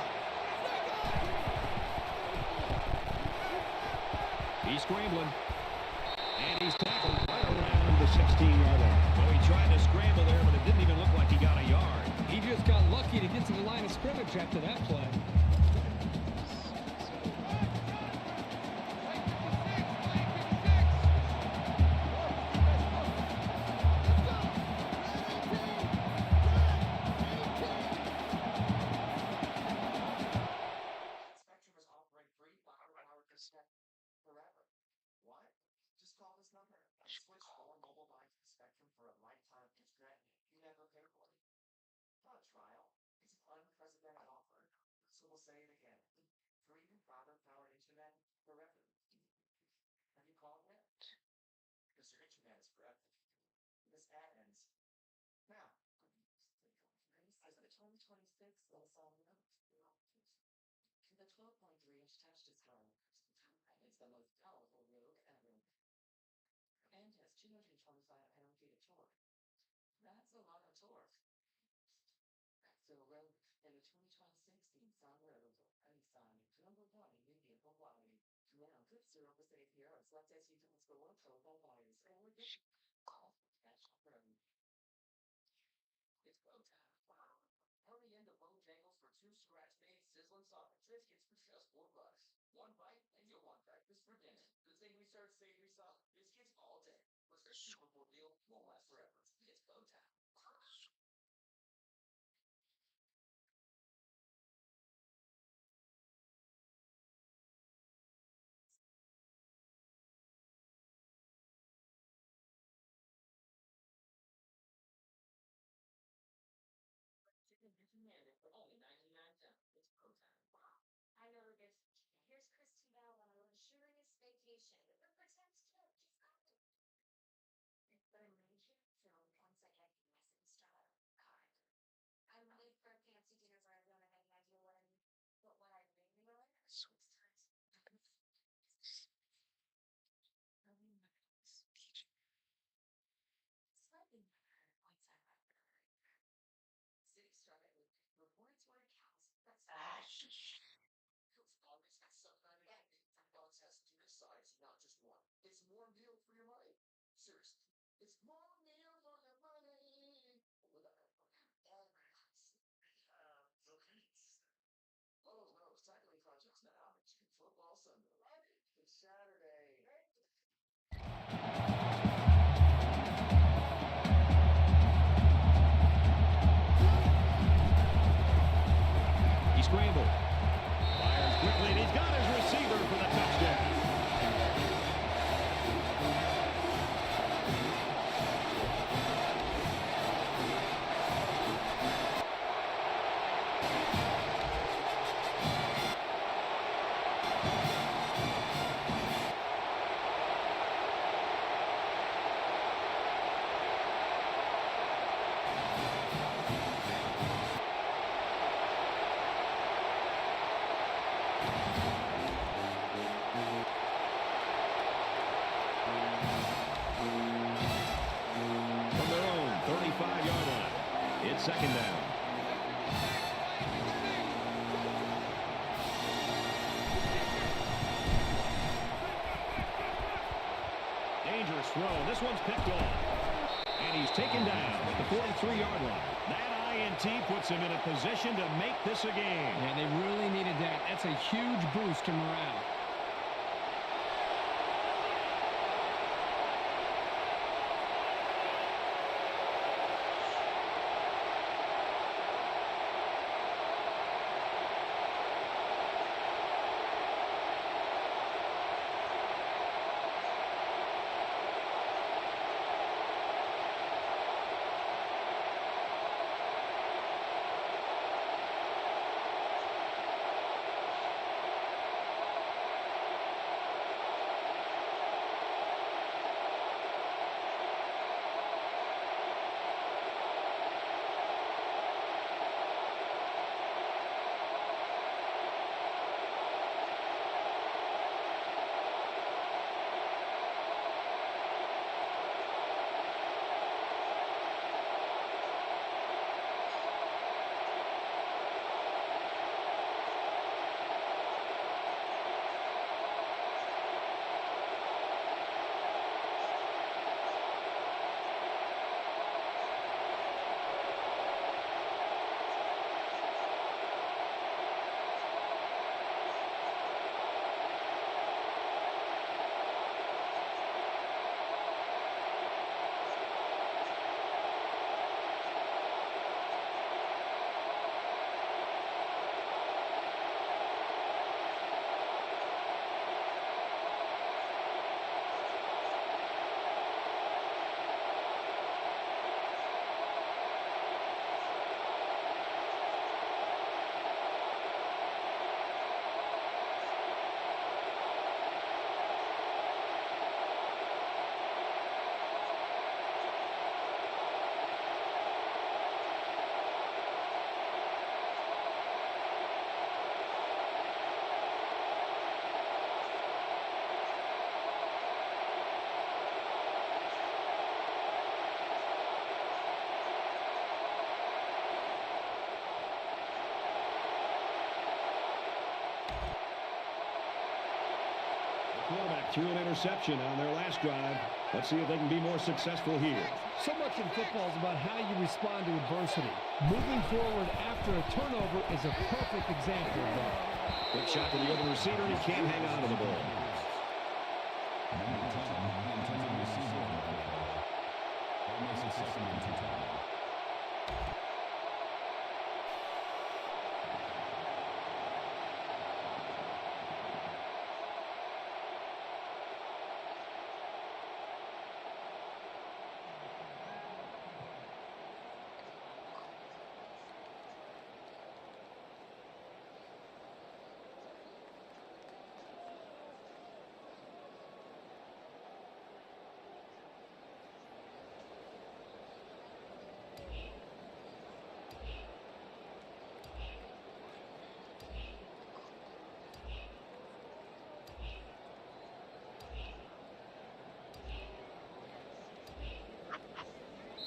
He's scrambling. And he's tackled right around the 16-yard line. Oh, he tried to scramble there, but it didn't even look like he got a yard. He just got lucky to get to the line of scrimmage after that play. Spectrum is offering free 5-hour cassette forever. What? Just call this number and switch all mobile lines to Spectrum for a lifetime internet you never pay for. Not a trial. It's an unprecedented offer. So we'll say it again. Free fiber-powered internet forever. Have you called yet? Because your internet is forever. This ad ends now. As the 2026 Samsung Note. The 12.3-inch touch display. It's the most powerful Rogue ever. And has 225 pound-feet of torque. That's a lot of torque. So Rogue in the 2026 Nissan Rogue, a Nissan #1 in medium for quality. Now good 0% APR is left as you can score total buyers or get call cash Rogue. It's go time. Hurry into Bojangles for 2 scratch-made sizzling sausage biscuits for just $4. One bite and you'll want breakfast for dinner. Good thing we serve savory sausage biscuits all day. Plus their Super Bowl deal won't last forever. It's go time. Chicken commanded for only 99 cents. It's go time. I know this. Here's Christina on a luxurious vacation with her pretend kid. But I made you film once I had you nice and style. God. I'm late for a fancy dinner where I don't have any idea what I really like. Sweet times. Slightly better points I have. City started with reports where it counts. That's Coach August has some kind of August has 2 sides, not just one. It's more meal for your money. Seriously. It's more meal for your money. Oh no, cycling projects now. Football Sunday. It's Saturday. He scrambled. Fires quickly, and he's got his receiver for the touchdown. From their own 35-yard line, it's second down. Dangerous throw. This one's picked off. And he's taken down at the 43-yard line. That INT puts him in a position to make this a game. Yeah, they really needed that. That's a huge boost to morale. threw an interception on their last drive. Let's see if they can be more successful here. So much in football is about how you respond to adversity. Moving forward after a turnover is a perfect example of that. Quick shot to the open receiver, and he can't hang on to the ball.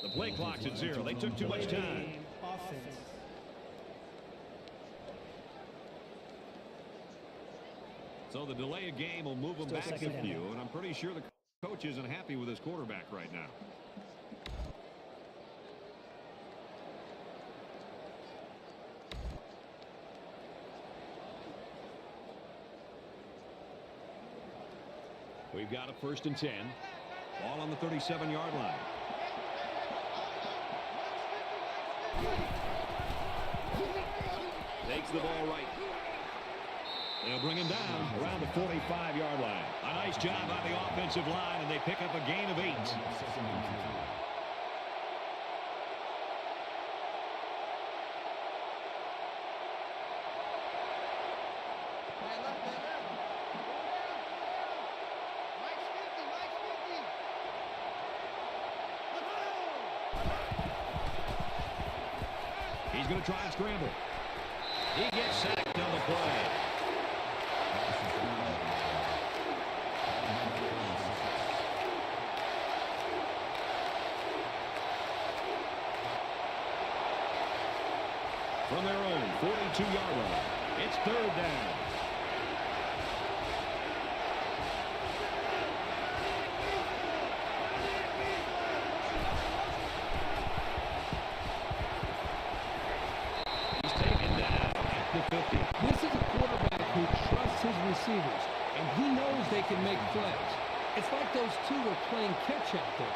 The play clock's at 0. They took too much time. Offense. So the delay of game will move them back a few, and I'm pretty sure the coach isn't happy with his quarterback right now. We've got a 1st and 10. Ball on the 37-yard line. Takes the ball right. They'll bring him down around the 45-yard line. A nice job on the offensive line, and they pick up a gain of 8. He's going to try and scramble. He gets sacked on the play. From their own 42-yard line, it's 3rd down. This is a quarterback who trusts his receivers, and he knows they can make plays. It's like those two are playing catch out there.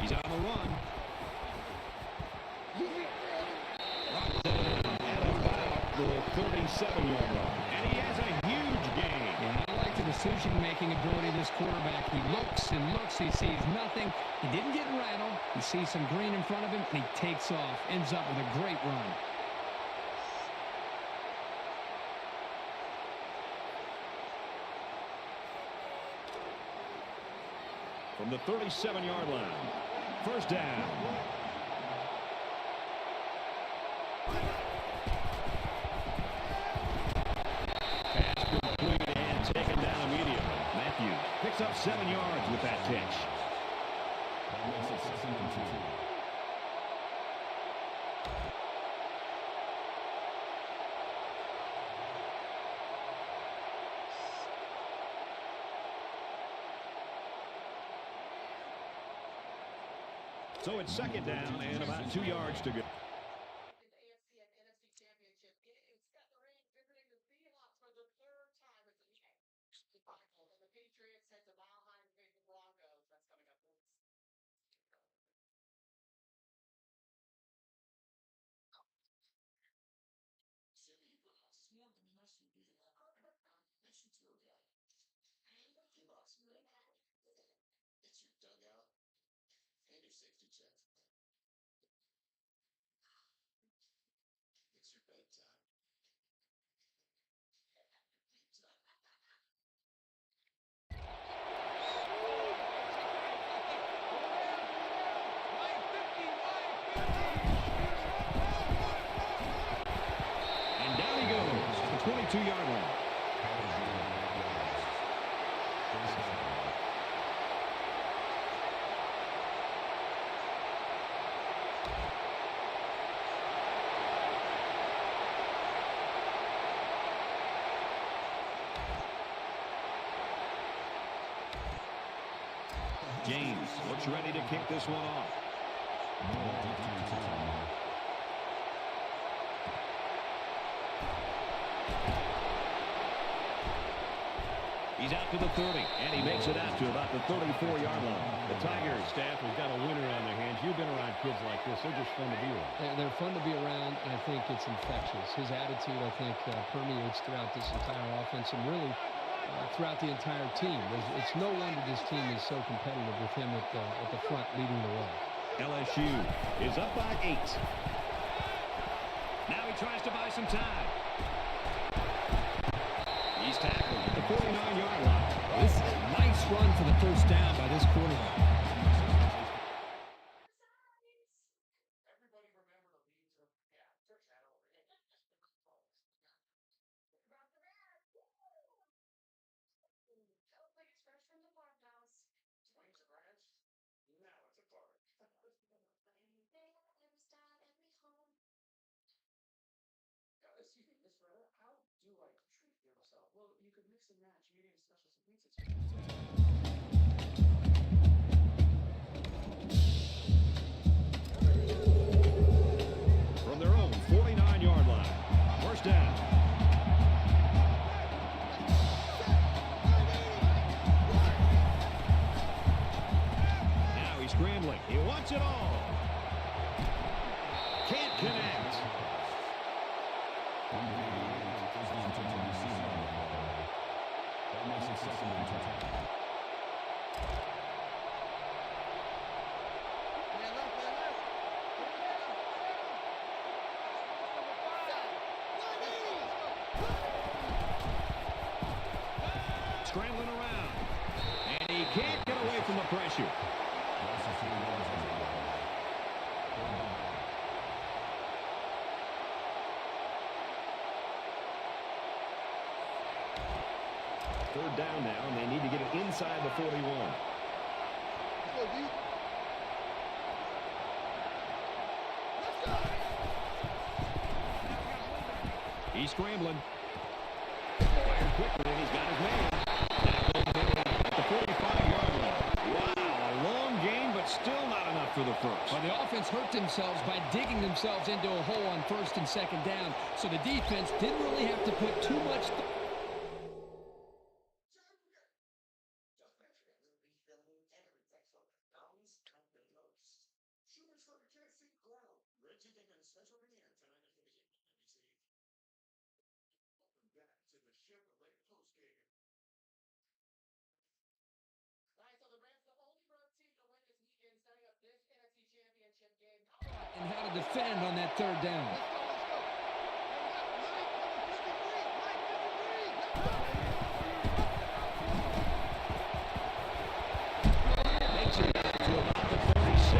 He's on the run. The 37-yard line. And he has a huge gain. Yeah, I like the decision-making ability of this quarterback. He looks and looks. He sees nothing. He didn't get rattled. He sees some green in front of him, and he takes off. Ends up with a great run. From the 37-yard line. 1st down. Taken down immediately. Matthews picks up 7 yards with that catch. That makes it 2nd and 2. So it's 2nd down and about 2 yards to go. It's your dugout and your safety check. It's your bedtime. And down he goes at the 22-yard line. James looks ready to kick this one off. He's out to the 30, and he makes it out to about the 34-yard line. The Tigers staff has got a winner on their hands. You've been around kids like this. They're just fun to be around. They're fun to be around, and I think it's infectious. His attitude, I think, permeates throughout this entire offense and really throughout the entire team. It's no wonder this team is so competitive with him at the front leading the way. LSU is up by 8. Now he tries to buy some time. He's tackled at the 49-yard line. This is a nice run for the first down by this quarterback. Everybody remember the lead to search that over. Don't like it's fresh from the farmhouse. Swings a branch. Now it's a park. Anything, every style, every home. Excuse me, Miss Rhoda, how do I treat yourself? Well, you could mix and match medium special some pizza. From their own 49-yard line. First down. Now he's scrambling. He wants it all. Can't connect. Scrambling around. And he can't get away from the pressure. Third down now, and they need to get it inside the 41. He's scrambling. Fired quickly, and he's got his man. At the 45-yard line. Wow, a long gain, but still not enough for the first. Well, the offense hurt themselves by digging themselves into a hole on first and second down, so the defense didn't really have to put too much... Reggie taking a special command tonight at the NBC. Welcome back to the Chevrolet postgame. All right, so the Rams, the only road team to win this weekend, setting up this NFC Championship game. and how to defend on that third down. Makes it back to about the 36.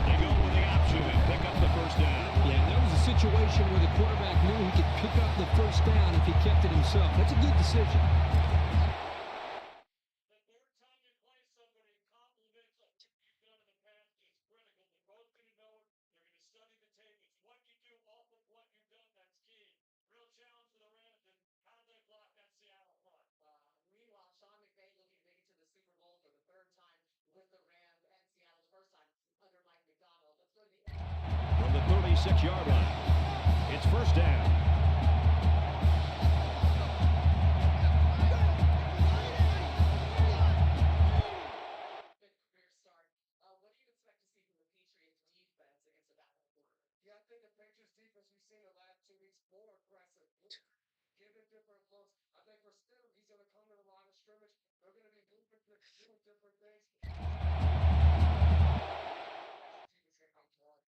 They go with the option and pick up the first down. Yeah, that was a situation where the quarterback knew he could pick up the first down if he kept it himself. That's a good decision. The third time you play somebody, compliments of what you've done in the past is critical. They're both going to know it. They're going to study the tape. It's what you do off of what you've done that's key. Real challenge for the Rams, and how do they block that Seattle front? Meanwhile, Sean McVay looking to make it to the Super Bowl for the third time with the Rams and Seattle's first time under Mike McDonald. Let's go to the From the 36-yard line, it's first down. big career start. What do you expect to see from the Patriots defense against a backup quarterback? Yeah, I think the Patriots defense we've seen the last 2 weeks more aggressive. Giving different looks. I think for Stu, he's going to come to the line of scrimmage. They're going to be moving, doing different things.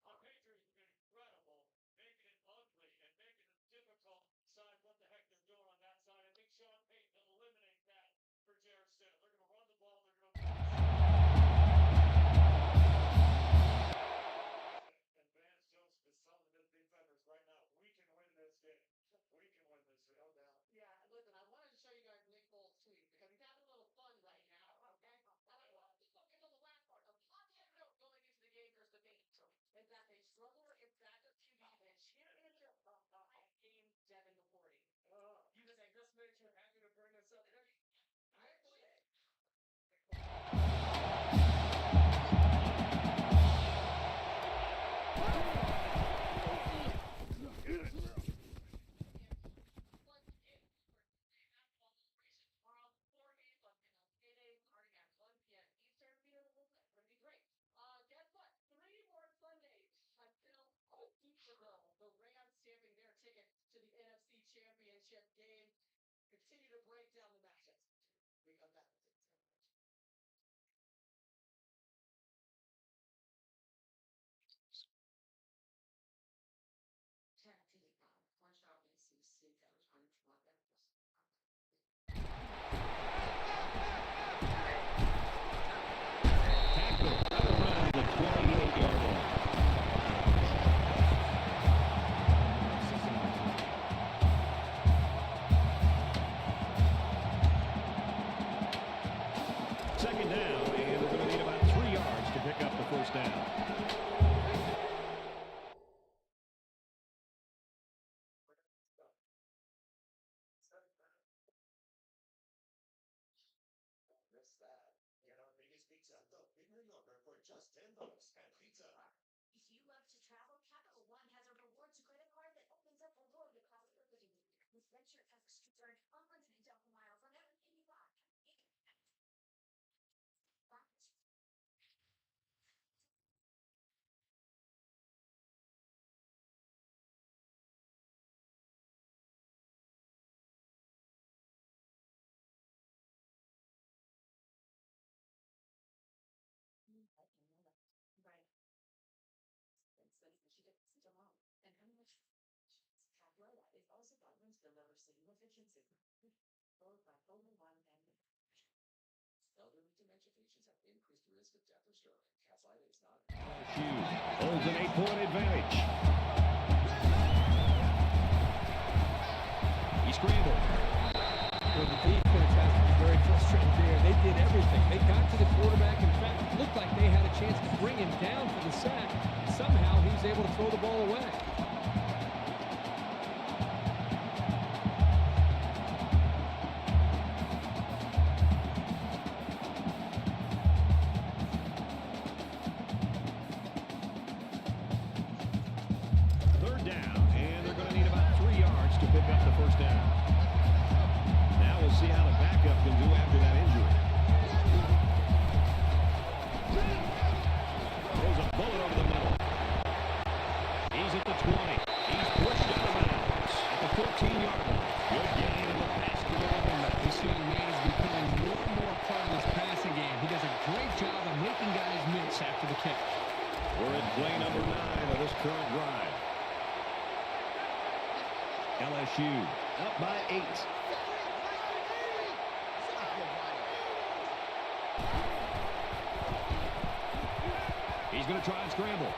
Our Patriots have been incredible, making it ugly and making it difficult to decide what the heck they're doing on that side. I think Sean Payton will eliminate that for Jarrett Stidham. They're going to run the ball. They're going to... And Vance Joseph is telling the defenders right now, we can win this game. We can win this game. No doubt. Yeah, listen, I wanted to show you guys Nick Foles' tweet because he's having a little fun right now. Okay? How about that? championship game. Continue to break down the matchups. We got that. Tackle around the 28-yard line. Second down, and they're going to need about 3 yards to pick up the first down. Miss that. Get our biggest pizza, the Bigger Yogurt for just $10 and pizza. If you love to travel, Capital One has a rewards credit card that opens up the door to possibility. With Venture X, earn unlimited double miles on everything you buy. Right. She gets such a mom. And how much Capital is also government deliver same efficiency. Both by only one and Elderly dementia patients have increased risk of death or stroke. Caslight is not. LSU holds an 8-point advantage. He scrambled. Well, the defense has to be very frustrated there. They did everything. They got to the quarterback. In fact, it looked like they had a chance to bring him down for the sack. Somehow, he was able to throw the ball away. Third down, and they're going to need about 3 yards to pick up the first down. Now we'll see how the backup can do after that injury. Throws a bullet over the middle. He's at the 20. He's pushed out of bounds at the 14-yard line. Good gain in the pass to the running. This young man is becoming more and more part of his passing game. He does a great job of making guys miss after the catch. We're in play number 9 of this current drive. LSU up by 8. He's going to try and scramble.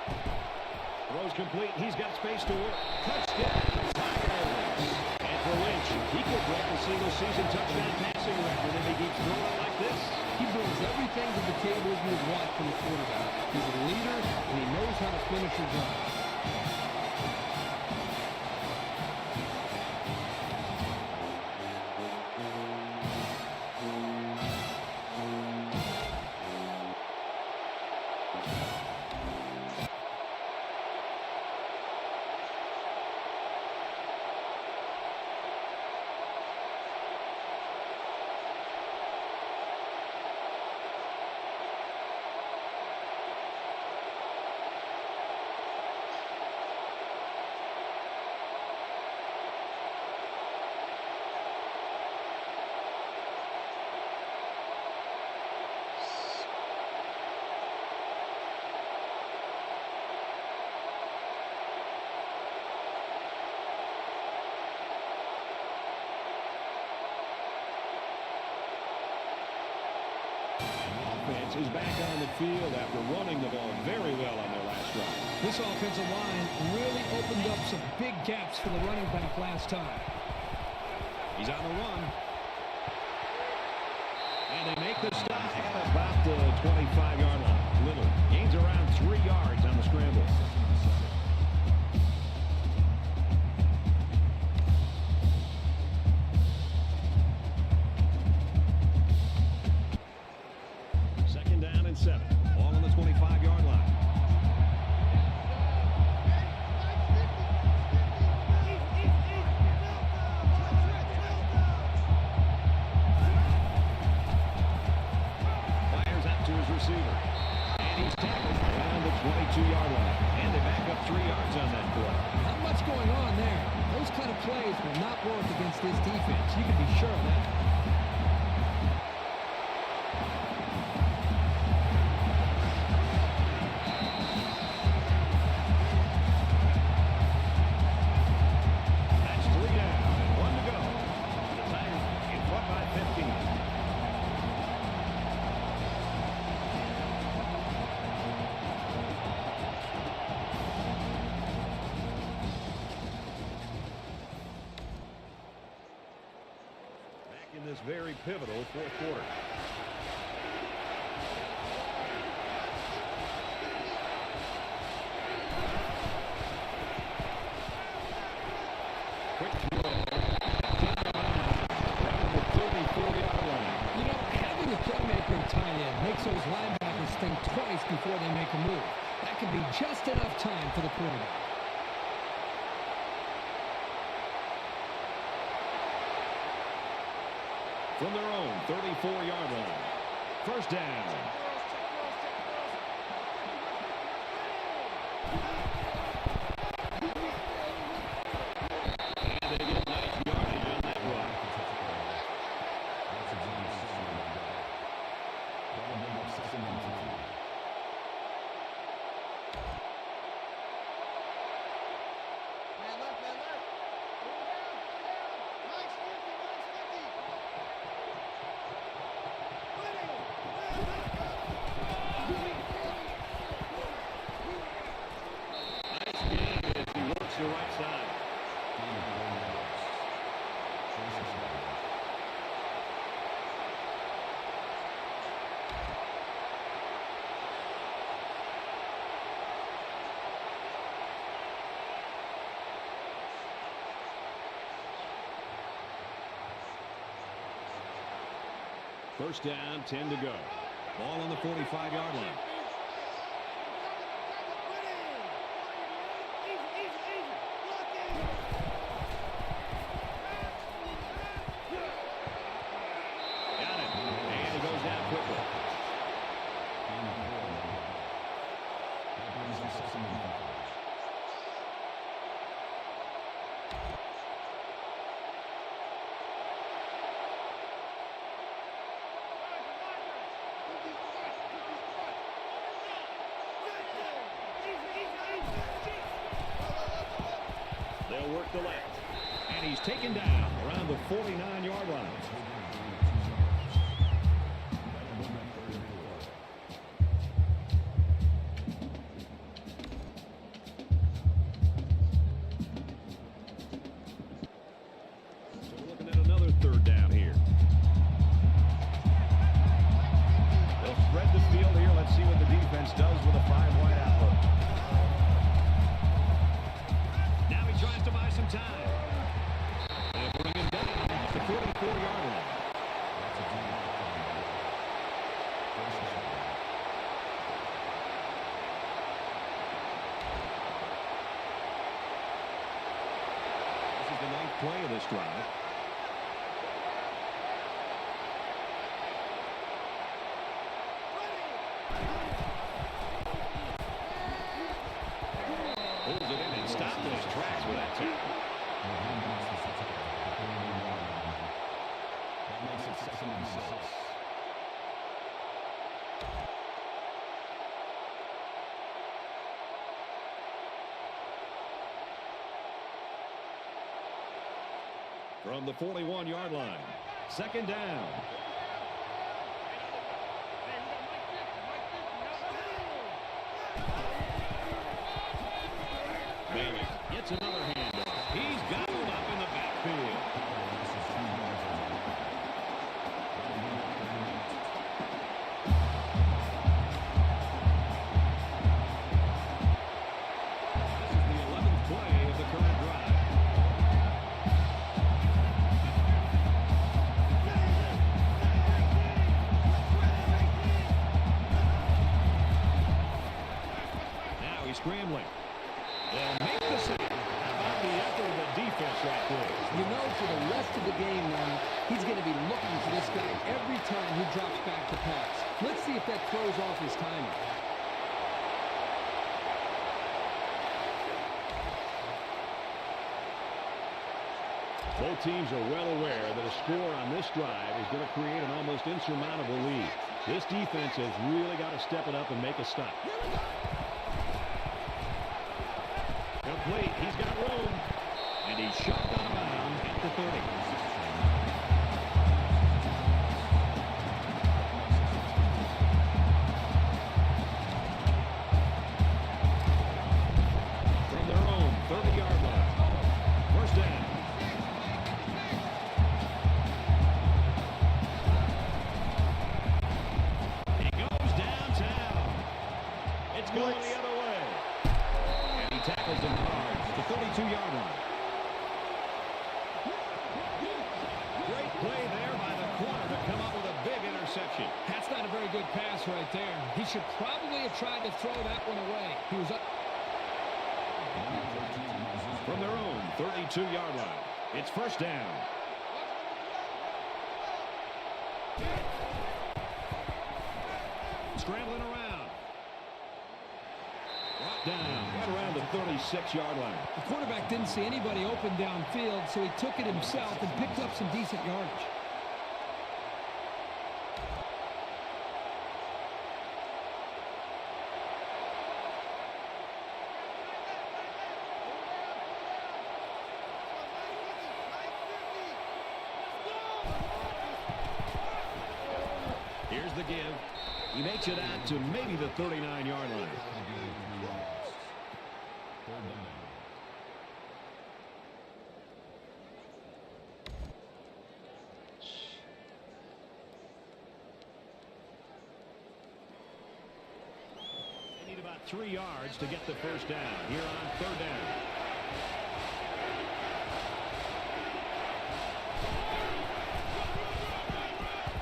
Throws complete. He's got space to work. Touchdown, Tigers. And for Lynch, he could break the single-season touchdown passing record if he keeps throwing like this. He brings everything to the table you would want from a quarterback. He's a leader, and he knows how to finish his drive. Is back on the field after running the ball very well on their last drive. This offensive line really opened up some big gaps for the running back last time. He's on the run. And they make the stop at about the 25-yard line. Little gains around 3 yards on the scramble. Second down and 7. All on the 25-yard line. Fires out to his receiver. And he's tackled around the 22-yard line. And they back up 3 yards on that play. Not much going on there. Those kind of plays will not work against this defense. You can be sure of that. That's 3 down and 1 to go. The Tigers in front by 15. In this very pivotal fourth quarter. Quick throw. Around the 34-yard line. You know, having a playmaker in tight end makes those linebackers think twice before they make a move. That could be just enough time for the quarterback. From their own 34-yard line. First down. And they get nice yardage on that run. Nice game as he works the right side. First down, 10 to go. Ball on the 45-yard line. Got it. And he goes down quickly. They'll work the left. And he's taken down around the 49-yard line. So we're looking at another third down here. They'll spread the field here. Let's see what the defense does with a 5-wide outlook. Now he tries to buy some time. They'll bring him down at the 44-yard line. This is the 9th play of this drive. Pulls it in and stops those tracks with that tackle. That makes it 2nd and 6. From the 41-yard line, 2nd down. Bailey gets another handoff. He's gobbled up in the backfield. This is the 11th play of the current drive. Now he's scrambling. They'll make the sack. How about the effort of the defense right there? You know, for the rest of the game now, he's going to be looking for this guy every time he drops back to pass. Let's see if that throws off his timing. Both teams are well aware that a score on this drive is going to create an almost insurmountable lead. This defense has really got to step it up and make a stop. Complete. He's got room. And he's shot out of bounds at the 30. From their own 30-yard line. First down. He goes downtown. It's going the other way. And he tackles him hard at the 32-yard line. Great play there by the corner to come up with a big interception. That's not a very good pass right there. He should probably have tried to throw that one away. He was up. From their own 32-yard line. It's first down. Scrambling around. Brought down right around the 36-yard line. The quarterback didn't see anybody open downfield, so he took it himself and picked up some decent yardage. Here's the give. He makes it out to maybe the 39-yard line. They need about 3 yards to get the first down here on third down.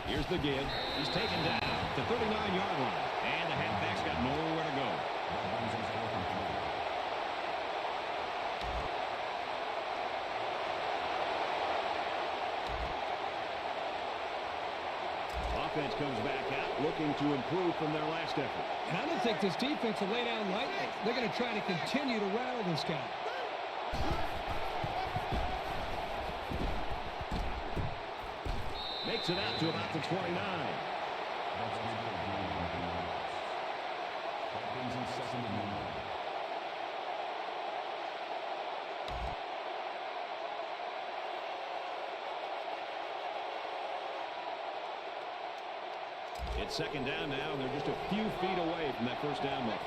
Here's the give. He's taken down at the 39-yard line. And the halfback's got nowhere to go. Offense comes back out looking to improve from their last effort. And I don't think this defense will lay down lightly. They're going to try to continue to rattle this guy. Makes it out to about the 29. It's second down now, and they're just a few feet away from that first down mark.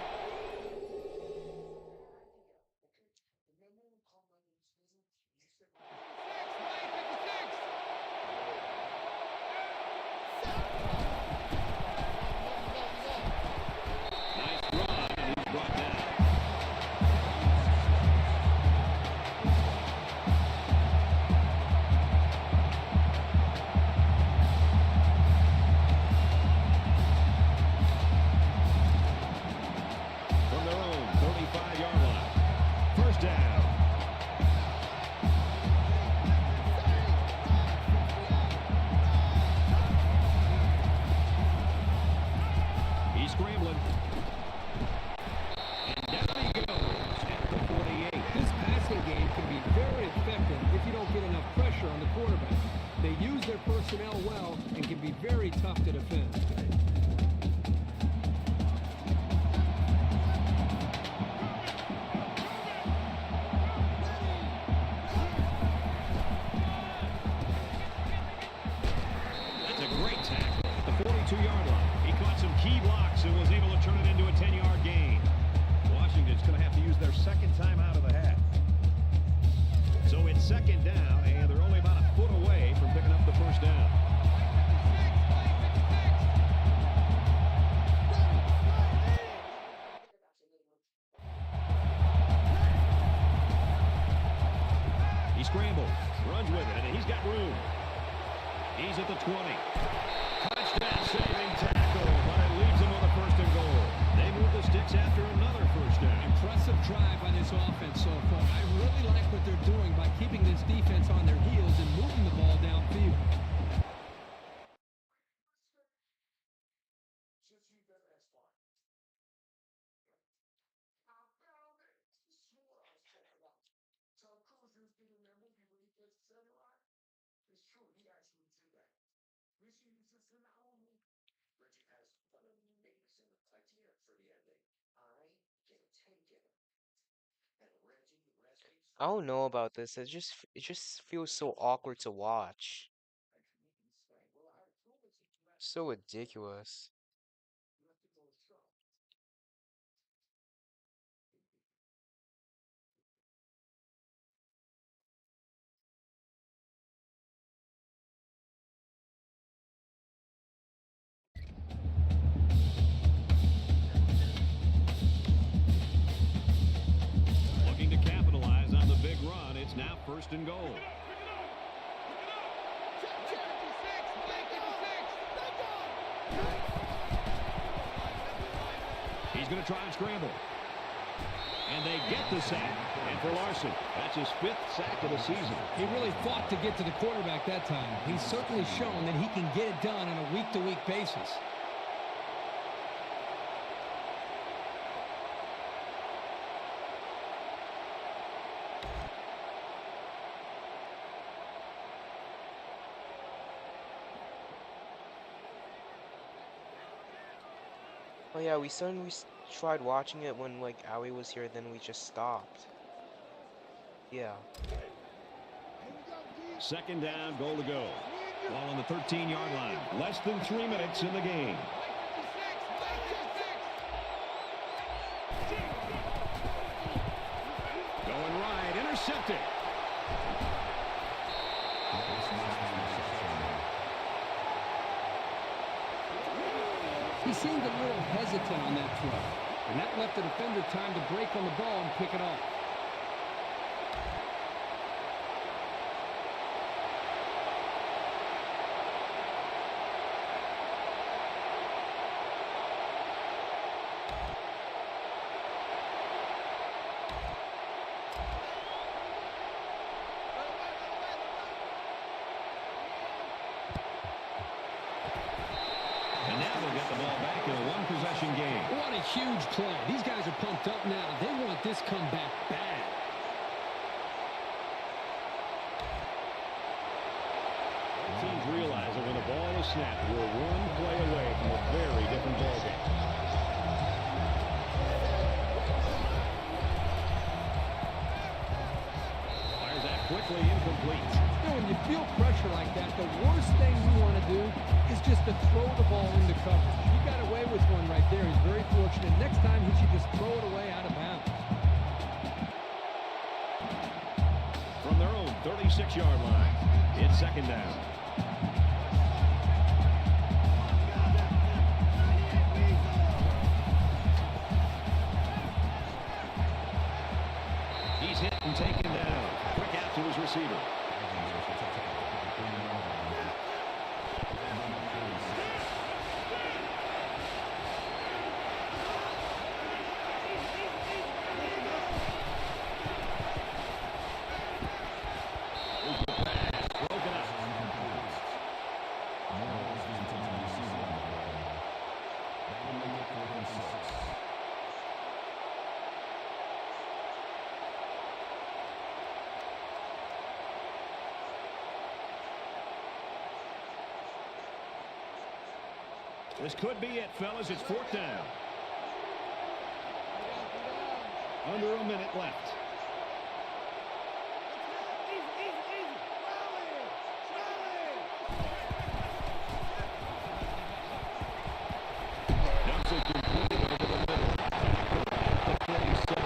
Personnel well and can be very tough to defend. That's a great tackle at the 42-yard line. He caught some key blocks and was able to turn it into a 10-yard gain. Washington's going to have to use their second time out of the half. So it's second down, and they're only about a foot away from picking up the first down. He scrambles, runs with it, and he's got room. He's at the 20. Touchdown saving tackle, but it leaves him with a first and goal. They move the sticks after another first down. Impressive drive by this offense so far. I really like what they're doing by keeping this defense on their heels and moving the ball downfield. good samurai? It's true, he actually did that. Richie was just in the only. Richie has one of the amazing idea for the ending. I can take it. And Reggie. I don't know about this. It just feels so awkward to watch. So ridiculous. Looking to capitalize on the big run. It's now first and goal. He's going to try and scramble. And they get the sack. And for Larson, that's his 5th sack of the season. He really fought to get to the quarterback that time. He's certainly shown that he can get it done on a week-to-week basis. Oh yeah, we tried watching it when like Aoi was here, then we just stopped. Yeah. Second down, goal to go. Ball on the 13-yard line. Less than 3 minutes in the game. Going right, intercepted. He seemed a little hesitant on that throw, and that left the defender time to break on the ball and pick it off. And now they'll get the ball back in a one-possession game. What a huge play. These guys are pumped up now. They want this comeback bad. Teams realize that when the ball is snapped, we're one play away from a very different ballgame. Fires that quickly, incomplete. You know, when you feel pressure like that, the worst thing you want to do is just to throw the ball into coverage. He got away with one right there. He's very fortunate. Next time, he should just throw it away out of bounds. From their own 36-yard line, it's second down. He's hit and taken down. Quick out to his receiver. This could be it, fellas. It's 4th down. Under a minute left. Dumps it completely over the middle. At the 47.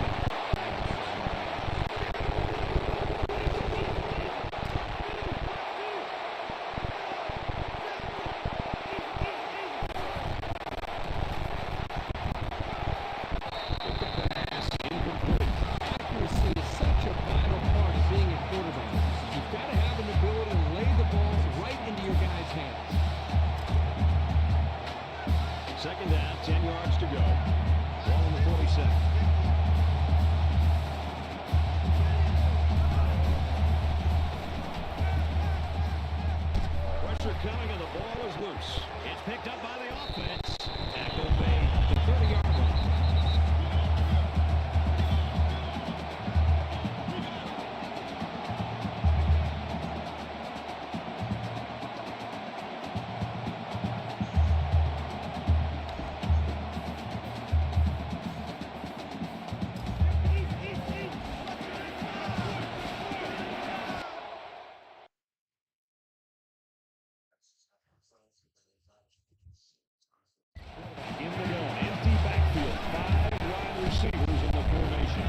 receivers in the formation.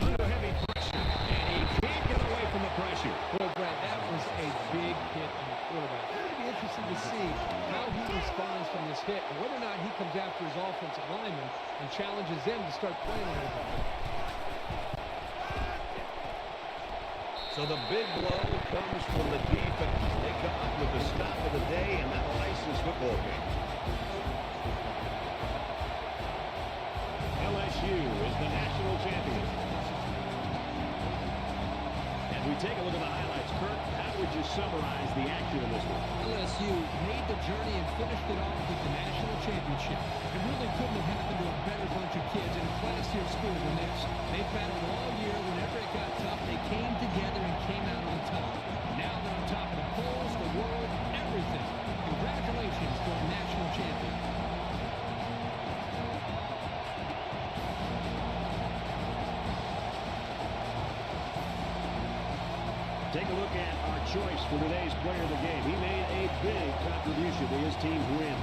Under heavy pressure, and he can't get away from the pressure. Boy, Brad, that was a big hit on the quarterback. It's going to be interesting to see how he responds from this hit and whether or not he comes after his offensive lineman and challenges them to start playing a little bit. So the big blow comes from the defense. They come up with the stop of the day in that license football game. LSU is the national champion. As we take a look at the highlights, Kurt, how would you summarize the action in this one? LSU made the journey and finished it off with the national championship. It really couldn't have happened to a better bunch of kids in a classier school than this. They battled all year. Whenever it got tough, they came together and came out on top. Now they're on top of the polls, the world, everything. Congratulations to our national champion. Take a look at our choice for today's player of the game. He made a big contribution to his team's win.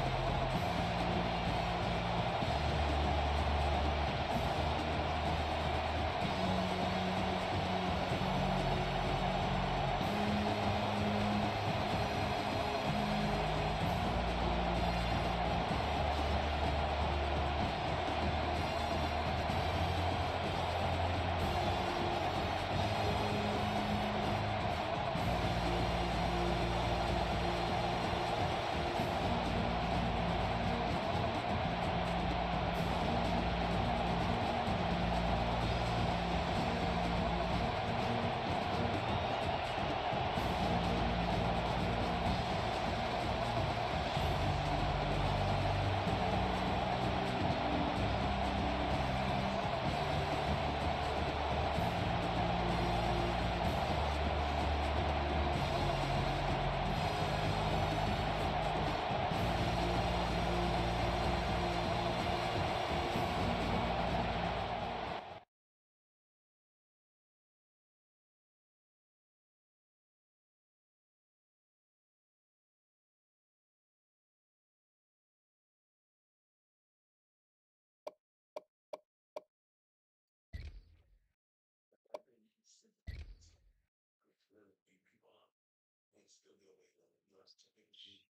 Still the only US championship.